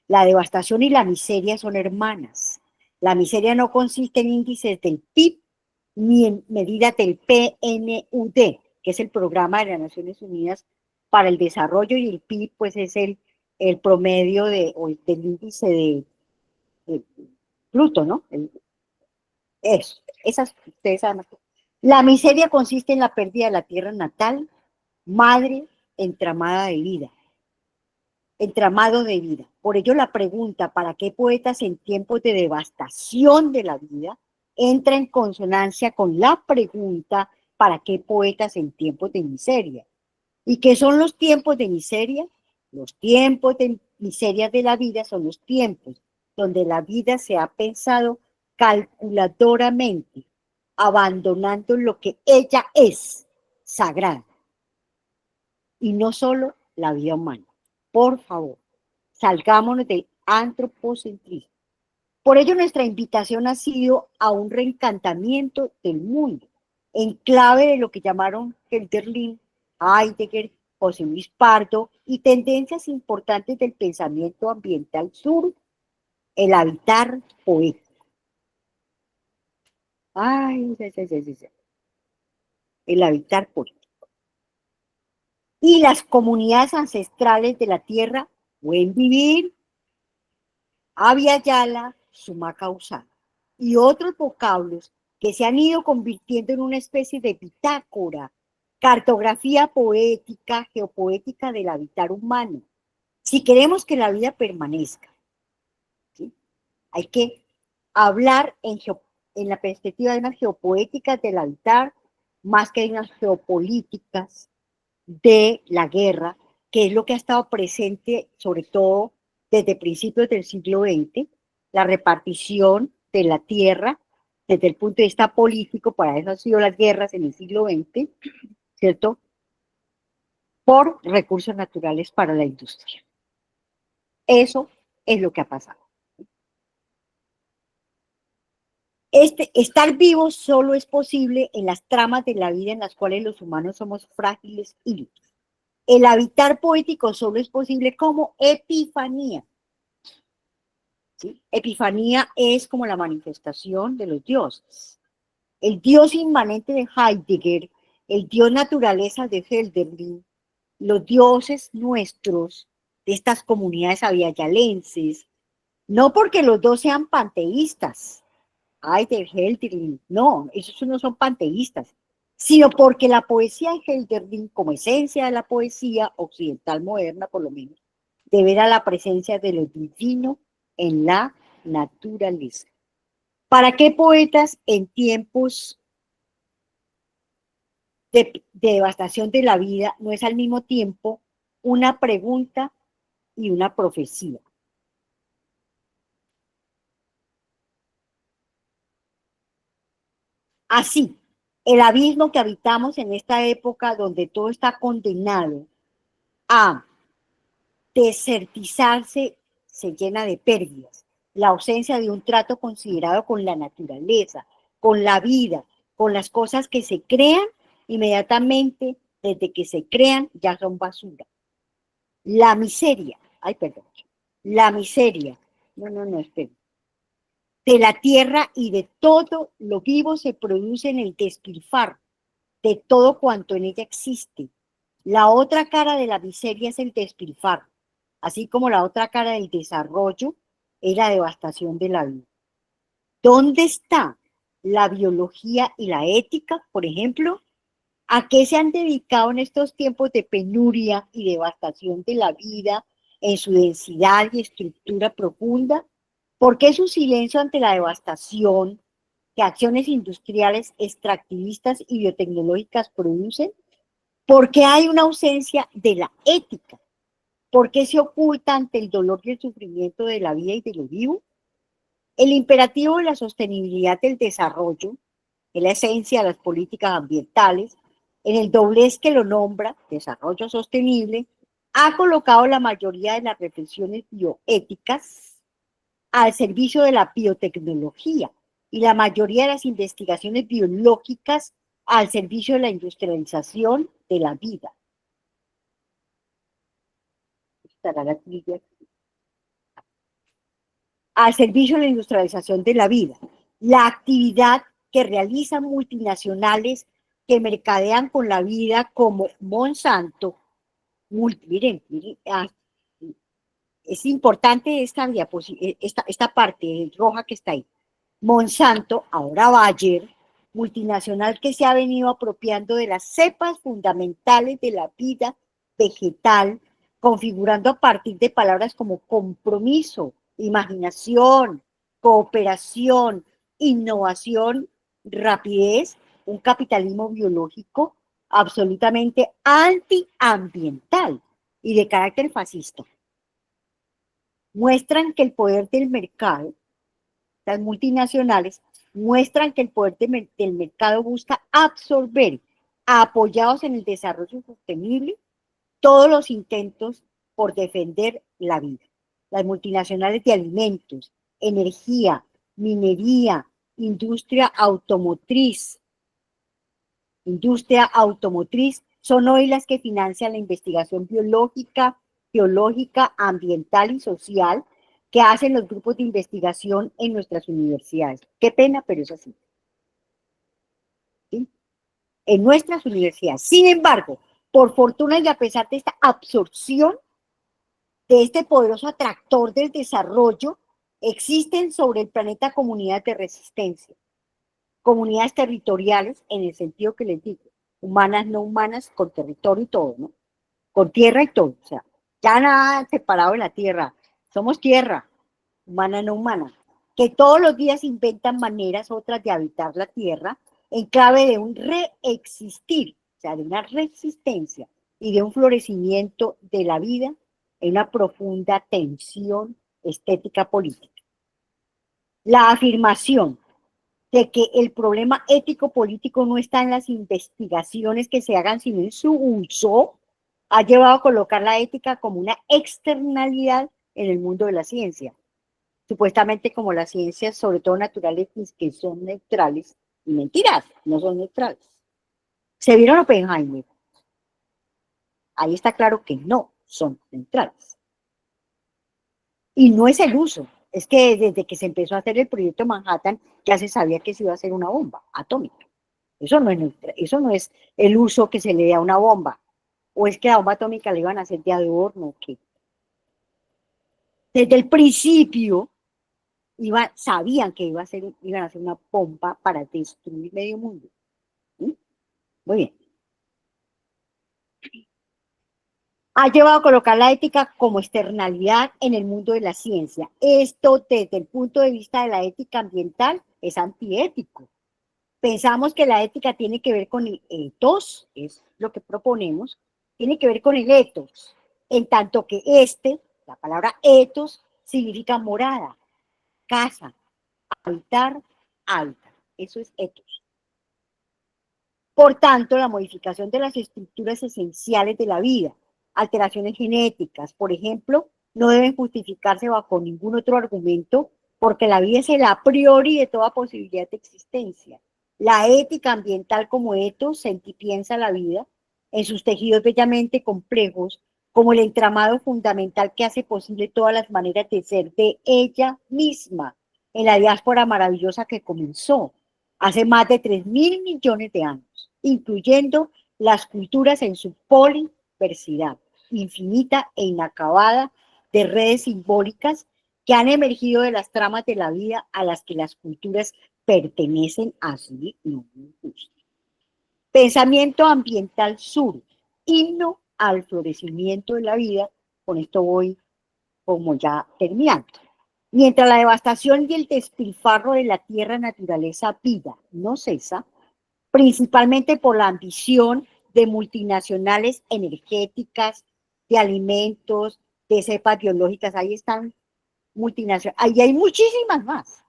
La devastación y la miseria son hermanas. La miseria no consiste en índices del PIB ni en medidas del PNUD, que es el Programa de las Naciones Unidas para el Desarrollo, y el PIB pues es el promedio del índice de bruto, ¿no? Eso, esas ustedes saben. La miseria consiste en la pérdida de la tierra natal, madre entramada de vida. Entramado de vida. Por ello la pregunta, ¿para qué poetas en tiempos de devastación de la vida? Entra en consonancia con la pregunta, ¿para qué poetas en tiempos de miseria? ¿Y qué son los tiempos de miseria? Los tiempos de miseria de la vida son los tiempos donde la vida se ha pensado calculadoramente, abandonando lo que ella es, sagrada. Y no solo la vida humana. Por favor, salgámonos del antropocentrismo. Por ello, nuestra invitación ha sido a un reencantamiento del mundo, en clave de lo que llamaron Hölderlin, Heidegger, José Luis Pardo y tendencias importantes del pensamiento ambiental sur, el habitar poético. El habitar poético. Y las comunidades ancestrales de la tierra pueden vivir Abya Yala, Sumaca Usada, y otros vocablos que se han ido convirtiendo en una especie de bitácora, cartografía poética, geopoética del habitar humano. Si queremos que la vida permanezca, ¿sí?, hay que hablar en la perspectiva de unas geopoéticas del habitar, más que de unas geopolíticas de la guerra, que es lo que ha estado presente sobre todo desde principios del siglo XX, la repartición de la tierra desde el punto de vista político, para eso han sido las guerras en el siglo XX, ¿cierto?, por recursos naturales para la industria. Eso es lo que ha pasado. Estar vivo solo es posible en las tramas de la vida en las cuales los humanos somos frágiles y lutos. El habitar poético solo es posible como epifanía. ¿Sí? Epifanía es como la manifestación de los dioses. El dios inmanente de Heidegger, el dios naturaleza de Hölderlin, los dioses nuestros de estas comunidades aviayalenses, no porque los dos sean panteístas, de Hölderlin, no, esos no son panteístas, sino porque la poesía de Hölderlin, como esencia de la poesía occidental moderna por lo menos, deberá la presencia de lo divino en la naturaleza. ¿Para qué poetas en tiempos de devastación de la vida no es al mismo tiempo una pregunta y una profecía? Así, el abismo que habitamos en esta época donde todo está condenado a desertizarse se llena de pérdidas. La ausencia de un trato considerado con la naturaleza, con la vida, con las cosas que se crean, inmediatamente desde que se crean ya son basura. La miseria ay, perdón, la miseria, no, espera, de la tierra y de todo lo vivo se produce en el despilfarro de todo cuanto en ella existe. La otra cara de la miseria es el despilfarro, así como la otra cara del desarrollo es la devastación de la vida. ¿Dónde está la biología y la ética, por ejemplo? ¿A qué se han dedicado en estos tiempos de penuria y devastación de la vida en su densidad y estructura profunda? ¿Por qué su silencio ante la devastación que acciones industriales, extractivistas y biotecnológicas producen? ¿Por qué hay una ausencia de la ética? ¿Por qué se oculta ante el dolor y el sufrimiento de la vida y de lo vivo? El imperativo de la sostenibilidad del desarrollo, es la esencia de las políticas ambientales, en el doblez que lo nombra, desarrollo sostenible, ha colocado la mayoría de las reflexiones bioéticas al servicio de la biotecnología y la mayoría de las investigaciones biológicas al servicio de la industrialización de la vida. Estará la trivia aquí. Al servicio de la industrialización de la vida. La actividad que realizan multinacionales que mercadean con la vida como Monsanto, miren, es importante esta parte roja que está ahí. Monsanto, ahora Bayer, multinacional que se ha venido apropiando de las cepas fundamentales de la vida vegetal, configurando a partir de palabras como compromiso, imaginación, cooperación, innovación, rapidez, un capitalismo biológico absolutamente antiambiental y de carácter fascista. Muestran que el poder del mercado, las multinacionales, muestran que el poder del mercado busca absorber, apoyados en el desarrollo sostenible, todos los intentos por defender la vida. Las multinacionales de alimentos, energía, minería, industria automotriz, son hoy las que financian la investigación biológica, geológica, ambiental y social que hacen los grupos de investigación en nuestras universidades. Qué pena, pero es así. ¿Sí? En nuestras universidades. Sin embargo, por fortuna y a pesar de esta absorción de este poderoso atractor del desarrollo, existen sobre el planeta comunidades de resistencia, comunidades territoriales en el sentido que les digo, humanas, no humanas, con territorio y todo, ¿no? Con tierra y todo, o sea, ya nada separado de la tierra, somos tierra, humana, no humana, que todos los días inventan maneras otras de habitar la tierra en clave de un reexistir, o sea, de una resistencia y de un florecimiento de la vida en una profunda tensión estética política. La afirmación de que el problema ético-político no está en las investigaciones que se hagan, sino en su uso, ha llevado a colocar la ética como una externalidad en el mundo de la ciencia. Supuestamente como las ciencias, sobre todo naturales, que son neutrales, y mentiras, no son neutrales. ¿Se vieron Oppenheimer? Ahí está claro que no son neutrales. Y no es el uso, es que desde que se empezó a hacer el proyecto Manhattan, ya se sabía que se iba a hacer una bomba atómica. Eso no es el uso que se le da a una bomba. ¿O es que la bomba atómica la iban a hacer de adorno? ¿Qué? Desde el principio sabían que iban a hacer una bomba para destruir medio mundo. ¿Sí? Muy bien. Ha llevado a colocar la ética como externalidad en el mundo de la ciencia. Esto, desde el punto de vista de la ética ambiental, es antiético. Pensamos que la ética tiene que ver con el ethos, es lo que proponemos, tiene que ver con el ethos, en tanto que la palabra ethos, significa morada, casa, habitar, hábitat. Eso es ethos. Por tanto, la modificación de las estructuras esenciales de la vida, alteraciones genéticas, por ejemplo, no deben justificarse bajo ningún otro argumento, porque la vida es el a priori de toda posibilidad de existencia. La ética ambiental como ethos piensa la vida en sus tejidos bellamente complejos, como el entramado fundamental que hace posible todas las maneras de ser de ella misma en la diáspora maravillosa que comenzó hace más de 3.000 millones de años, incluyendo las culturas en su poliversidad infinita e inacabada de redes simbólicas que han emergido de las tramas de la vida a las que las culturas pertenecen, así no me gusta. Pensamiento ambiental sur, himno al florecimiento de la vida. Con esto voy como ya terminando. Mientras la devastación y el despilfarro de la tierra, naturaleza, vida no cesa, principalmente por la ambición de multinacionales energéticas, de alimentos, de cepas biológicas, ahí están multinacionales, ahí hay muchísimas más.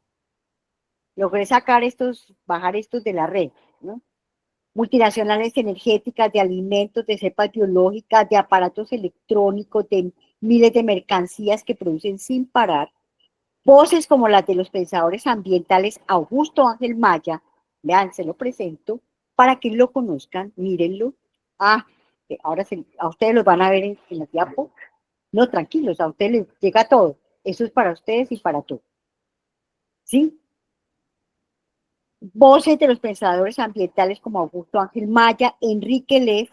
Logré sacar estos, bajar estos de la red, ¿no? Multinacionales energéticas, de alimentos, de cepas biológicas, de aparatos electrónicos, de miles de mercancías que producen sin parar. Voces como las de los pensadores ambientales Augusto Ángel Maya, vean, se lo presento, para que lo conozcan, mírenlo. Ahora a ustedes los van a ver en la diapo. No, tranquilos, a ustedes les llega todo. Eso es para ustedes y para todos. ¿Sí? Voces de los pensadores ambientales como Augusto Ángel Maya, Enrique Leff,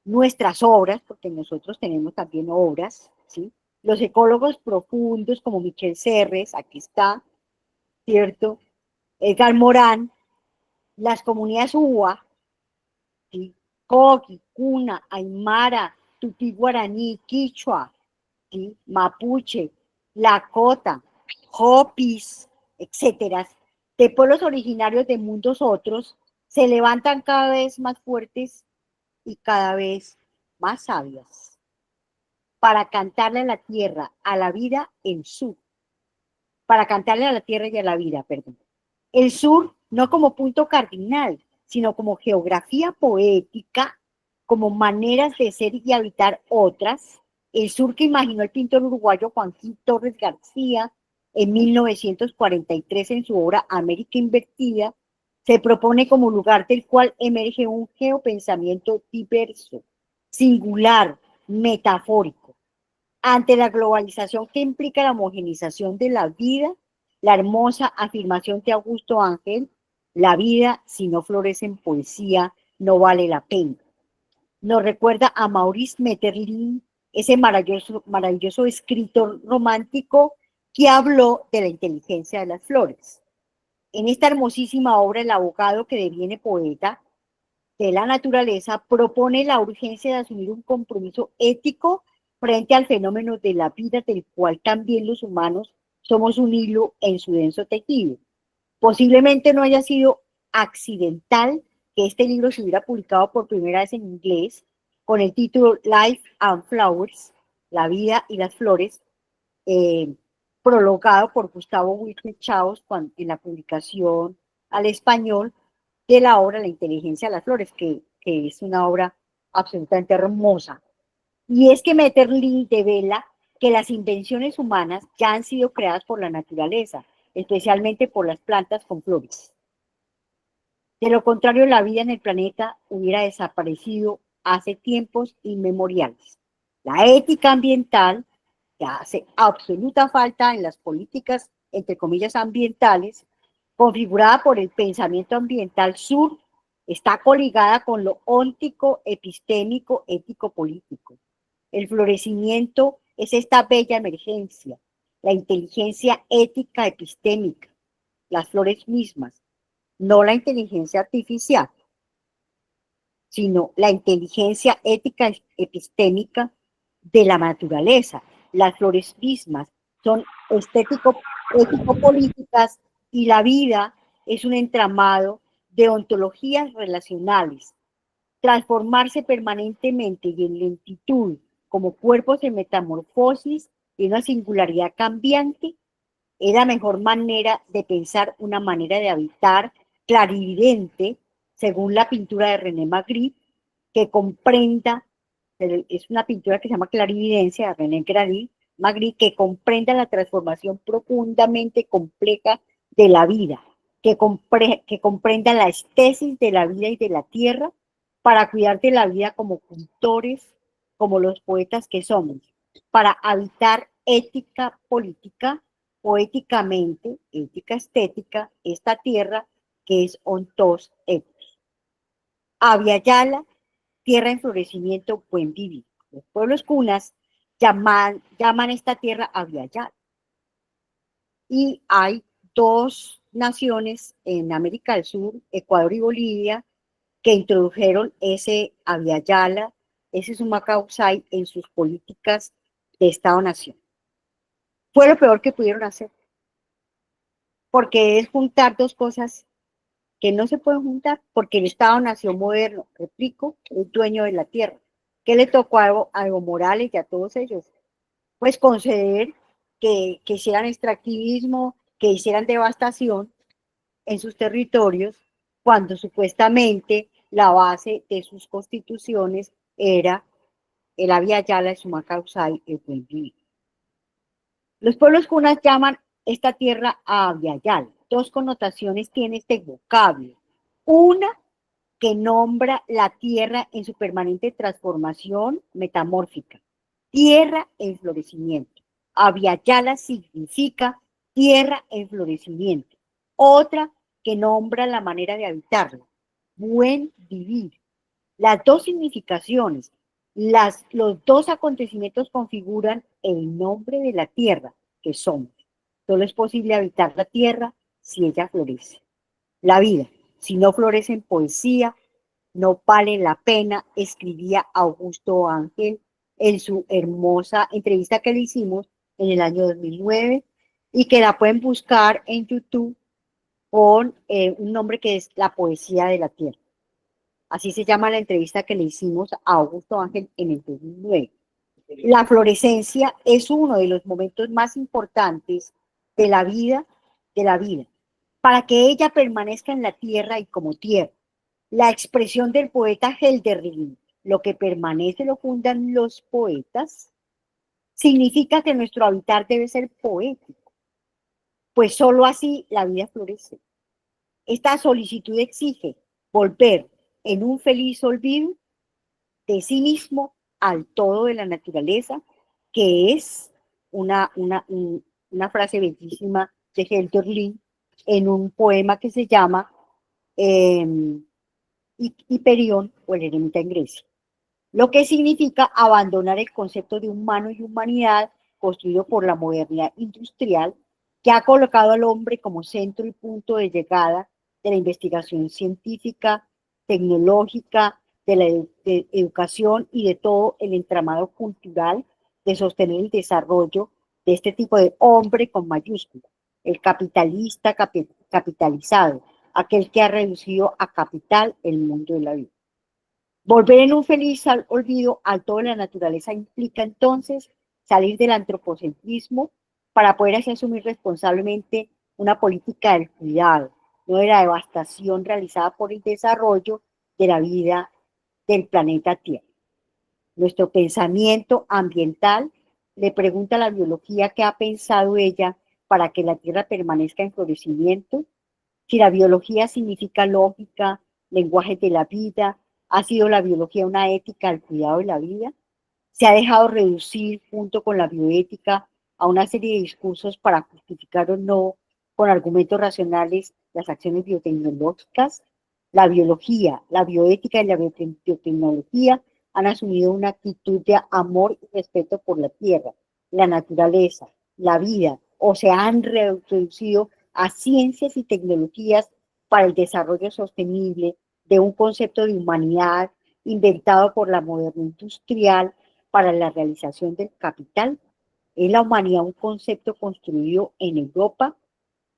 nuestras obras, porque nosotros tenemos también obras, ¿sí? Los ecólogos profundos como Michel Serres, aquí está, ¿cierto? Edgar Morán, las comunidades UA, ¿sí? Coqui, Cuna, Aymara, Tupí Guaraní, Quichua, ¿sí? Mapuche, Lakota, Hopis, etcétera, de pueblos originarios de mundos otros, se levantan cada vez más fuertes y cada vez más sabias para cantarle a la tierra, a la vida, el sur. Para cantarle a la tierra y a la vida, perdón. El sur no como punto cardinal, sino como geografía poética, como maneras de ser y habitar otras. El sur que imaginó el pintor uruguayo Joaquín Torres García en 1943 en su obra América Invertida, se propone como lugar del cual emerge un geopensamiento diverso, singular, metafórico. Ante la globalización que implica la homogenización de la vida, la hermosa afirmación de Augusto Ángel, la vida si no florece en poesía no vale la pena. Nos recuerda a Maurice Maeterlinck, ese maravilloso escritor romántico que habló de la inteligencia de las flores. En esta hermosísima obra, el abogado que deviene poeta de la naturaleza propone la urgencia de asumir un compromiso ético frente al fenómeno de la vida, del cual también los humanos somos un hilo en su denso tejido. Posiblemente no haya sido accidental que este libro se hubiera publicado por primera vez en inglés con el título Life and Flowers, La vida y las flores, prologado por Gustavo Wilfred Chaos en la publicación al español de la obra La inteligencia de las flores, que es una obra absolutamente hermosa. Y es que Maeterlinck devela que las invenciones humanas ya han sido creadas por la naturaleza, especialmente por las plantas con flores. De lo contrario, la vida en el planeta hubiera desaparecido hace tiempos inmemoriales. La ética ambiental, que hace absoluta falta en las políticas, entre comillas, ambientales, configurada por el pensamiento ambiental sur, está coligada con lo óntico, epistémico, ético-político. El florecimiento es esta bella emergencia, la inteligencia ética epistémica, las flores mismas, no la inteligencia artificial, sino la inteligencia ética epistémica de la naturaleza. Las flores mismas son ético-políticas y la vida es un entramado de ontologías relacionales. Transformarse permanentemente y en lentitud como cuerpos en metamorfosis y una singularidad cambiante es la mejor manera de pensar una manera de habitar clarividente, según la pintura de René Magritte, que comprenda, es una pintura que se llama Clarividencia de René Magritte, que comprenda la transformación profundamente compleja de la vida, que comprenda la estesis de la vida y de la tierra, para cuidar de la vida como cultores, como los poetas que somos, para habitar ética política, poéticamente, ética estética, esta tierra que es ontos etos. Aviala, tierra en florecimiento, buen vivir. Los pueblos cunas llaman esta tierra Aviala. Y hay dos naciones en América del Sur, Ecuador y Bolivia, que introdujeron ese Aviala, ese Sumacautsay en sus políticas de Estado-Nación. Fue lo peor que pudieron hacer, porque es juntar dos cosas que no se pueden juntar, porque el Estado-Nación moderno, replico, es dueño de la tierra. ¿Qué le tocó a Evo Morales y a todos ellos? Pues conceder que hicieran extractivismo, que hicieran devastación en sus territorios, cuando supuestamente la base de sus constituciones era el Aviala, el Sumacautsay, el buen vivir. Los pueblos cunas llaman esta tierra Aviala. Dos connotaciones tiene este vocablo. Una, que nombra la tierra en su permanente transformación metamórfica. Tierra en florecimiento. Aviala significa tierra en florecimiento. Otra, que nombra la manera de habitarla. Buen vivir. Las dos significaciones, los dos acontecimientos configuran el nombre de la tierra que somos. Solo es posible habitar la tierra si ella florece. La vida, si no florece en poesía, no vale la pena, escribía Augusto Ángel en su hermosa entrevista que le hicimos en el año 2009 y que la pueden buscar en YouTube con un nombre que es La poesía de la tierra. Así se llama la entrevista que le hicimos a Augusto Ángel en el 2009. La florescencia es uno de los momentos más importantes de la vida, para que ella permanezca en la tierra y como tierra. La expresión del poeta Helderlin, lo que permanece lo fundan los poetas, significa que nuestro habitar debe ser poético, pues solo así la vida florece. Esta solicitud exige volver en un feliz olvido de sí mismo al todo de la naturaleza, que es una frase bellísima de Helderlin en un poema que se llama Hiperión o el eremita en Grecia, lo que significa abandonar el concepto de humano y humanidad construido por la modernidad industrial que ha colocado al hombre como centro y punto de llegada de la investigación científica, tecnológica, de la educación y de todo el entramado cultural de sostener el desarrollo de este tipo de hombre con mayúscula, el capitalista capitalizado, aquel que ha reducido a capital el mundo de la vida. Volver en un feliz olvido al todo de la naturaleza implica entonces salir del antropocentrismo para poder así asumir responsablemente una política del cuidado, no de la devastación realizada por el desarrollo de la vida del planeta Tierra. Nuestro pensamiento ambiental le pregunta a la biología qué ha pensado ella para que la Tierra permanezca en florecimiento. Si la biología significa lógica, lenguaje de la vida, ¿ha sido la biología una ética al cuidado de la vida? ¿Se ha dejado reducir junto con la bioética a una serie de discursos para justificar o no, con argumentos racionales, las acciones biotecnológicas? La biología, la bioética y la biotecnología han asumido una actitud de amor y respeto por la tierra, la naturaleza, la vida, o se han reducido a ciencias y tecnologías para el desarrollo sostenible de un concepto de humanidad inventado por la modernidad industrial para la realización del capital. ¿Es la humanidad un concepto construido en Europa?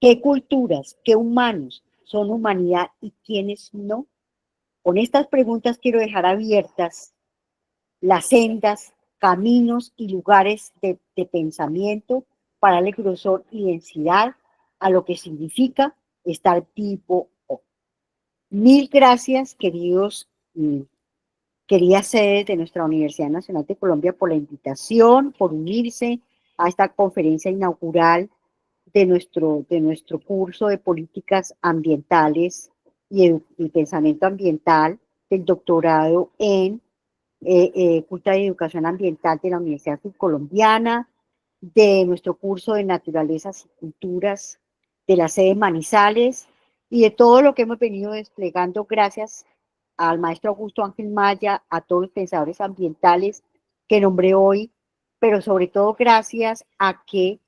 ¿Qué culturas, qué humanos son humanidad y quiénes no? Con estas preguntas quiero dejar abiertas las sendas, caminos y lugares de pensamiento para darle grosor y densidad a lo que significa estar vivo hoy. Mil gracias, queridas sedes de nuestra Universidad Nacional de Colombia, por la invitación, por unirse a esta conferencia inaugural de nuestro curso de políticas ambientales y pensamiento ambiental del doctorado en Cultura y Educación Ambiental de la Universidad Subcolombiana, de nuestro curso de Naturalezas y Culturas de la sede Manizales y de todo lo que hemos venido desplegando gracias al maestro Augusto Ángel Maya, a todos los pensadores ambientales que nombré hoy, pero sobre todo gracias a que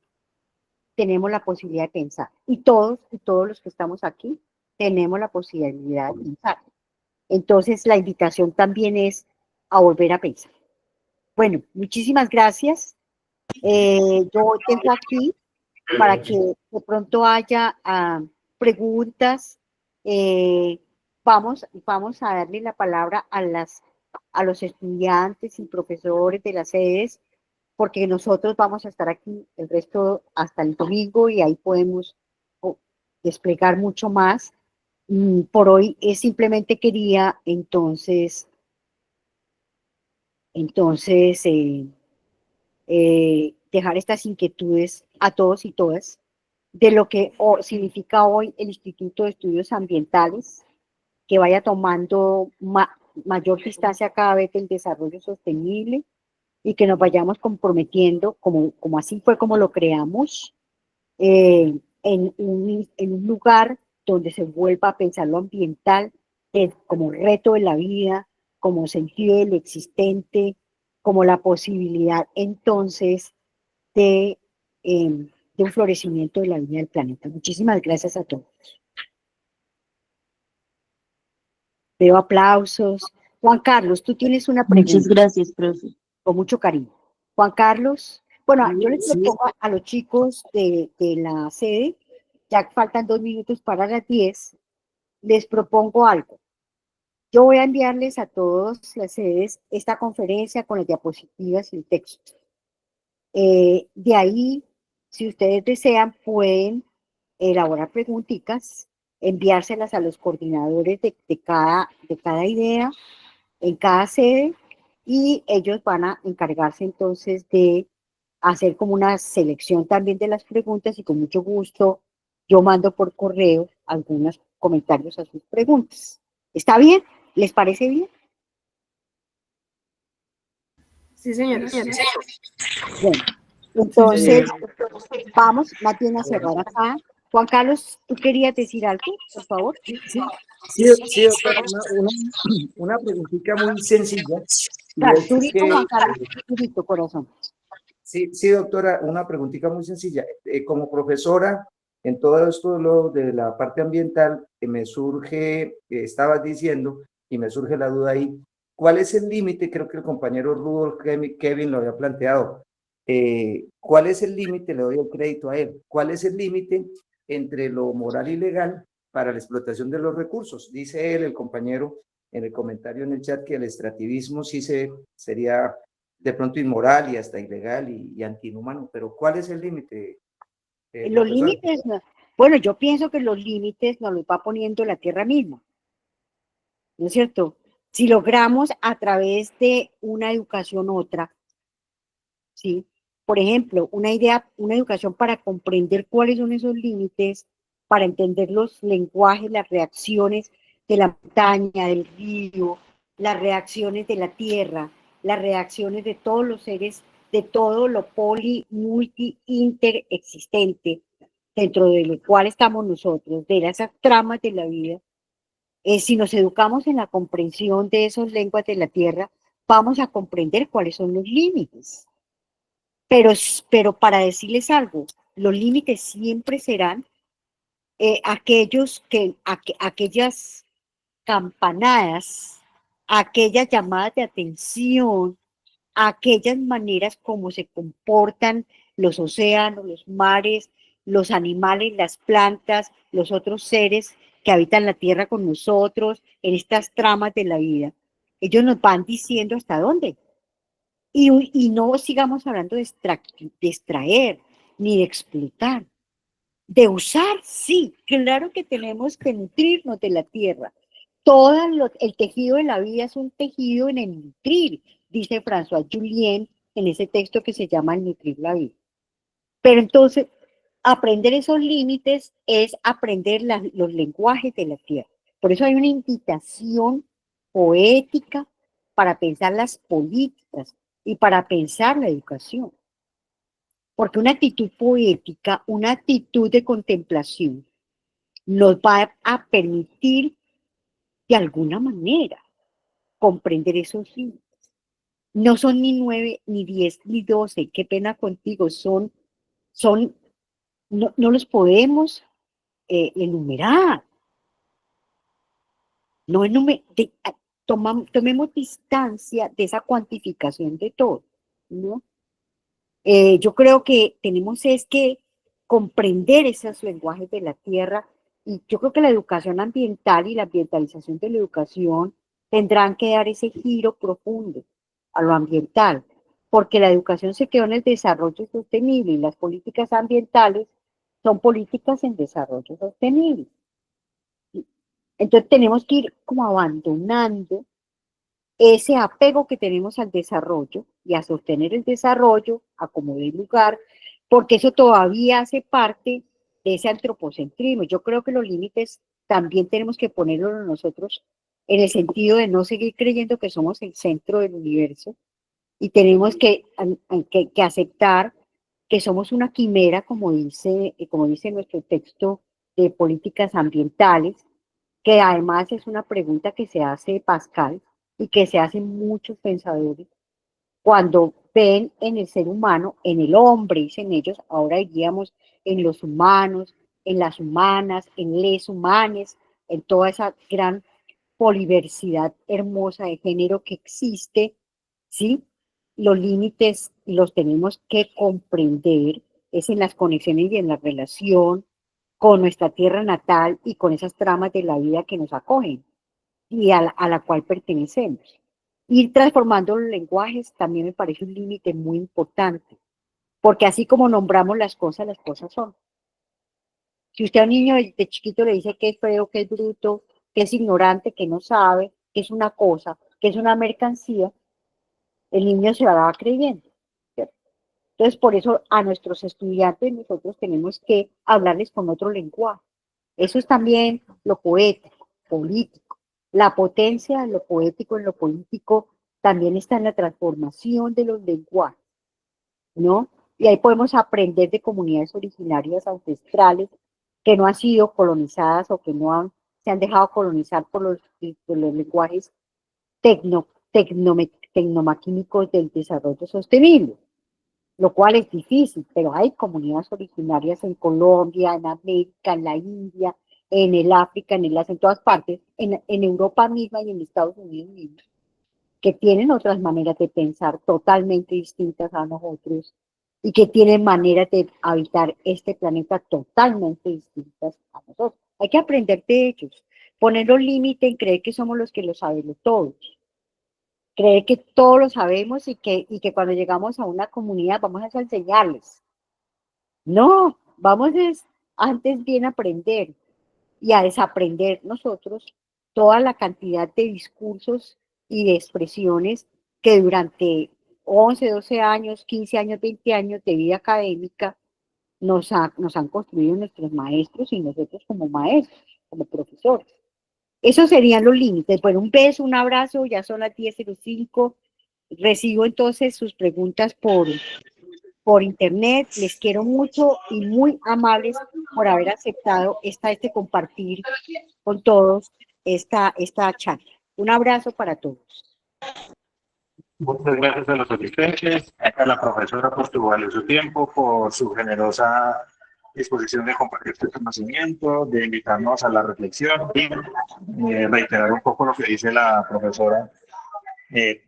tenemos la posibilidad de pensar. Y todos los que estamos aquí tenemos la posibilidad de pensar. Entonces, la invitación también es a volver a pensar. Bueno, muchísimas gracias. Yo tengo aquí para que de pronto haya preguntas. Vamos a darle la palabra a los estudiantes y profesores de las sedes, porque nosotros vamos a estar aquí el resto hasta el domingo y ahí podemos desplegar mucho más. Por hoy simplemente quería entonces dejar estas inquietudes a todos y todas de lo que significa hoy el Instituto de Estudios Ambientales, que vaya tomando mayor distancia cada vez del desarrollo sostenible y que nos vayamos comprometiendo, como así fue como lo creamos, en un lugar donde se vuelva a pensar lo ambiental como reto de la vida, como sentido de lo existente, como la posibilidad entonces de un florecimiento de la vida del planeta. Muchísimas gracias a todos. Veo aplausos. Juan Carlos, tú tienes una pregunta. Muchas gracias, profe. Con mucho cariño. Juan Carlos, bueno, yo les Sí. propongo a los chicos de la sede, ya faltan 2 minutos para las 10, les propongo algo. Yo voy a enviarles a todos las sedes esta conferencia con las diapositivas y el texto. De ahí, si ustedes desean, pueden elaborar preguntitas, enviárselas a los coordinadores de cada idea en cada sede y ellos van a encargarse entonces de hacer como una selección también de las preguntas y con mucho gusto yo mando por correo algunos comentarios a sus preguntas. ¿Está bien? ¿Les parece bien? Sí, señora. Bueno, entonces vamos más bien a cerrar acá. Juan Carlos, ¿tú querías decir algo, por favor? Sí, doctora, una preguntita muy sencilla. y Claro, es durito, que, Juan Carlos, durito, corazón. sí, doctora, una preguntita muy sencilla. Como profesora, en todo esto de la parte ambiental, me surge, estabas diciendo, y me surge la duda ahí, ¿cuál es el límite? Creo que el compañero Rudolf Kevin lo había planteado. ¿Cuál es el límite? Le doy el crédito a él. ¿Cuál es el límite entre lo moral y legal para la explotación de los recursos? Dice él, el compañero, en el comentario en el chat, que el extractivismo sí sería de pronto inmoral y hasta ilegal y antiinhumano, pero ¿cuál es el límite? Los límites, bueno, yo pienso que los límites nos los va poniendo la tierra misma, ¿no es cierto? Si logramos a través de una educación otra, ¿sí? Por ejemplo, una educación para comprender cuáles son esos límites, para entender los lenguajes, las reacciones de la montaña, del río, las reacciones de la tierra, las reacciones de todos los seres, de todo lo multi, interexistente, dentro de lo cual estamos nosotros, de esas tramas de la vida. Si nos educamos en la comprensión de esas lenguas de la tierra, vamos a comprender cuáles son los límites. Pero para decirles algo, los límites siempre serán aquellas campanadas, aquellas llamadas de atención, aquellas maneras como se comportan los océanos, los mares, los animales, las plantas, los otros seres que habitan la tierra con nosotros, en estas tramas de la vida. Ellos nos van diciendo hasta dónde. Y no sigamos hablando de extraer, ni de explotar. De usar, sí, claro que tenemos que nutrirnos de la tierra. El tejido de la vida es un tejido en el nutrir, dice François Julien en ese texto que se llama El nutrir la vida. Pero entonces, aprender esos límites es aprender los lenguajes de la tierra. Por eso hay una invitación poética para pensar las políticas y para pensar la educación. Porque una actitud poética, una actitud de contemplación, nos va a permitir de alguna manera comprender esos límites. No son ni 9, ni 10, ni 12, qué pena contigo, no los podemos enumerar. No tomemos distancia de esa cuantificación de todo, ¿no? Yo creo que tenemos es que comprender esos lenguajes de la tierra, y yo creo que la educación ambiental y la ambientalización de la educación tendrán que dar ese giro profundo a lo ambiental, porque la educación se quedó en el desarrollo sostenible y las políticas ambientales son políticas en desarrollo sostenible. Entonces tenemos que ir como abandonando ese apego que tenemos al desarrollo y a sostener el desarrollo a como dé lugar, porque eso todavía hace parte de ese antropocentrismo. Yo creo que los límites también tenemos que ponerlos nosotros en el sentido de no seguir creyendo que somos el centro del universo y tenemos que aceptar que somos una quimera, como dice nuestro texto de políticas ambientales, que además es una pregunta que se hace Pascal y que se hacen muchos pensadores cuando ven en el ser humano, en el hombre, dicen ellos, ahora diríamos en los humanos, en las humanas, en les humanes, en toda esa gran poliversidad hermosa de género que existe, ¿sí? Los límites los tenemos que comprender, es en las conexiones y en la relación con nuestra tierra natal y con esas tramas de la vida que nos acogen y a la cual pertenecemos. Ir transformando los lenguajes también me parece un límite muy importante, porque así como nombramos las cosas son. Si usted a un niño de chiquito le dice que es feo, que es bruto, que es ignorante, que no sabe, que es una cosa, que es una mercancía, el niño se la va creyendo, ¿cierto? Entonces, por eso a nuestros estudiantes nosotros tenemos que hablarles con otro lenguaje. Eso es también lo poético, político. La potencia de lo poético en lo político también está en la transformación de los lenguajes, ¿no? Y ahí podemos aprender de comunidades originarias ancestrales que no han sido colonizadas o que se han dejado colonizar por los lenguajes tecnomaquímicos del desarrollo sostenible, lo cual es difícil, pero hay comunidades originarias en Colombia, en América, en la India, en el África, en el Asia, en todas partes, en Europa misma y en Estados Unidos mismos, que tienen otras maneras de pensar totalmente distintas a nosotros y que tienen maneras de habitar este planeta totalmente distintas a nosotros. Hay que aprender de ellos, poner un límite en creer que somos los que lo sabemos todos, creer que todos lo sabemos y que cuando llegamos a una comunidad vamos a enseñarles. No, antes bien a aprender y a desaprender nosotros toda la cantidad de discursos y de expresiones que durante 11, 12 años, 15 años, 20 años de vida académica nos han construido nuestros maestros y nosotros como maestros, como profesores. Esos serían los límites. Bueno, un beso, un abrazo, ya son las 10:05. Recibo entonces sus preguntas por internet. Les quiero mucho y muy amables por haber aceptado este compartir con todos esta charla. Un abrazo para todos. Muchas gracias a los asistentes, a la profesora por su valioso tiempo, por su generosa disposición de compartir este conocimiento, de invitarnos a la reflexión y reiterar un poco lo que dice la profesora.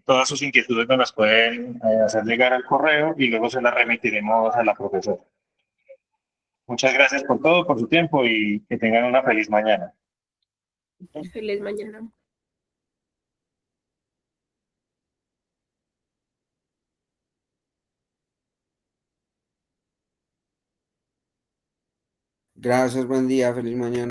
Todas sus inquietudes nos las pueden hacer llegar al correo y luego se las remitiremos a la profesora. Muchas gracias por todo, por su tiempo y que tengan una feliz mañana. Feliz mañana. Gracias, buen día, feliz mañana.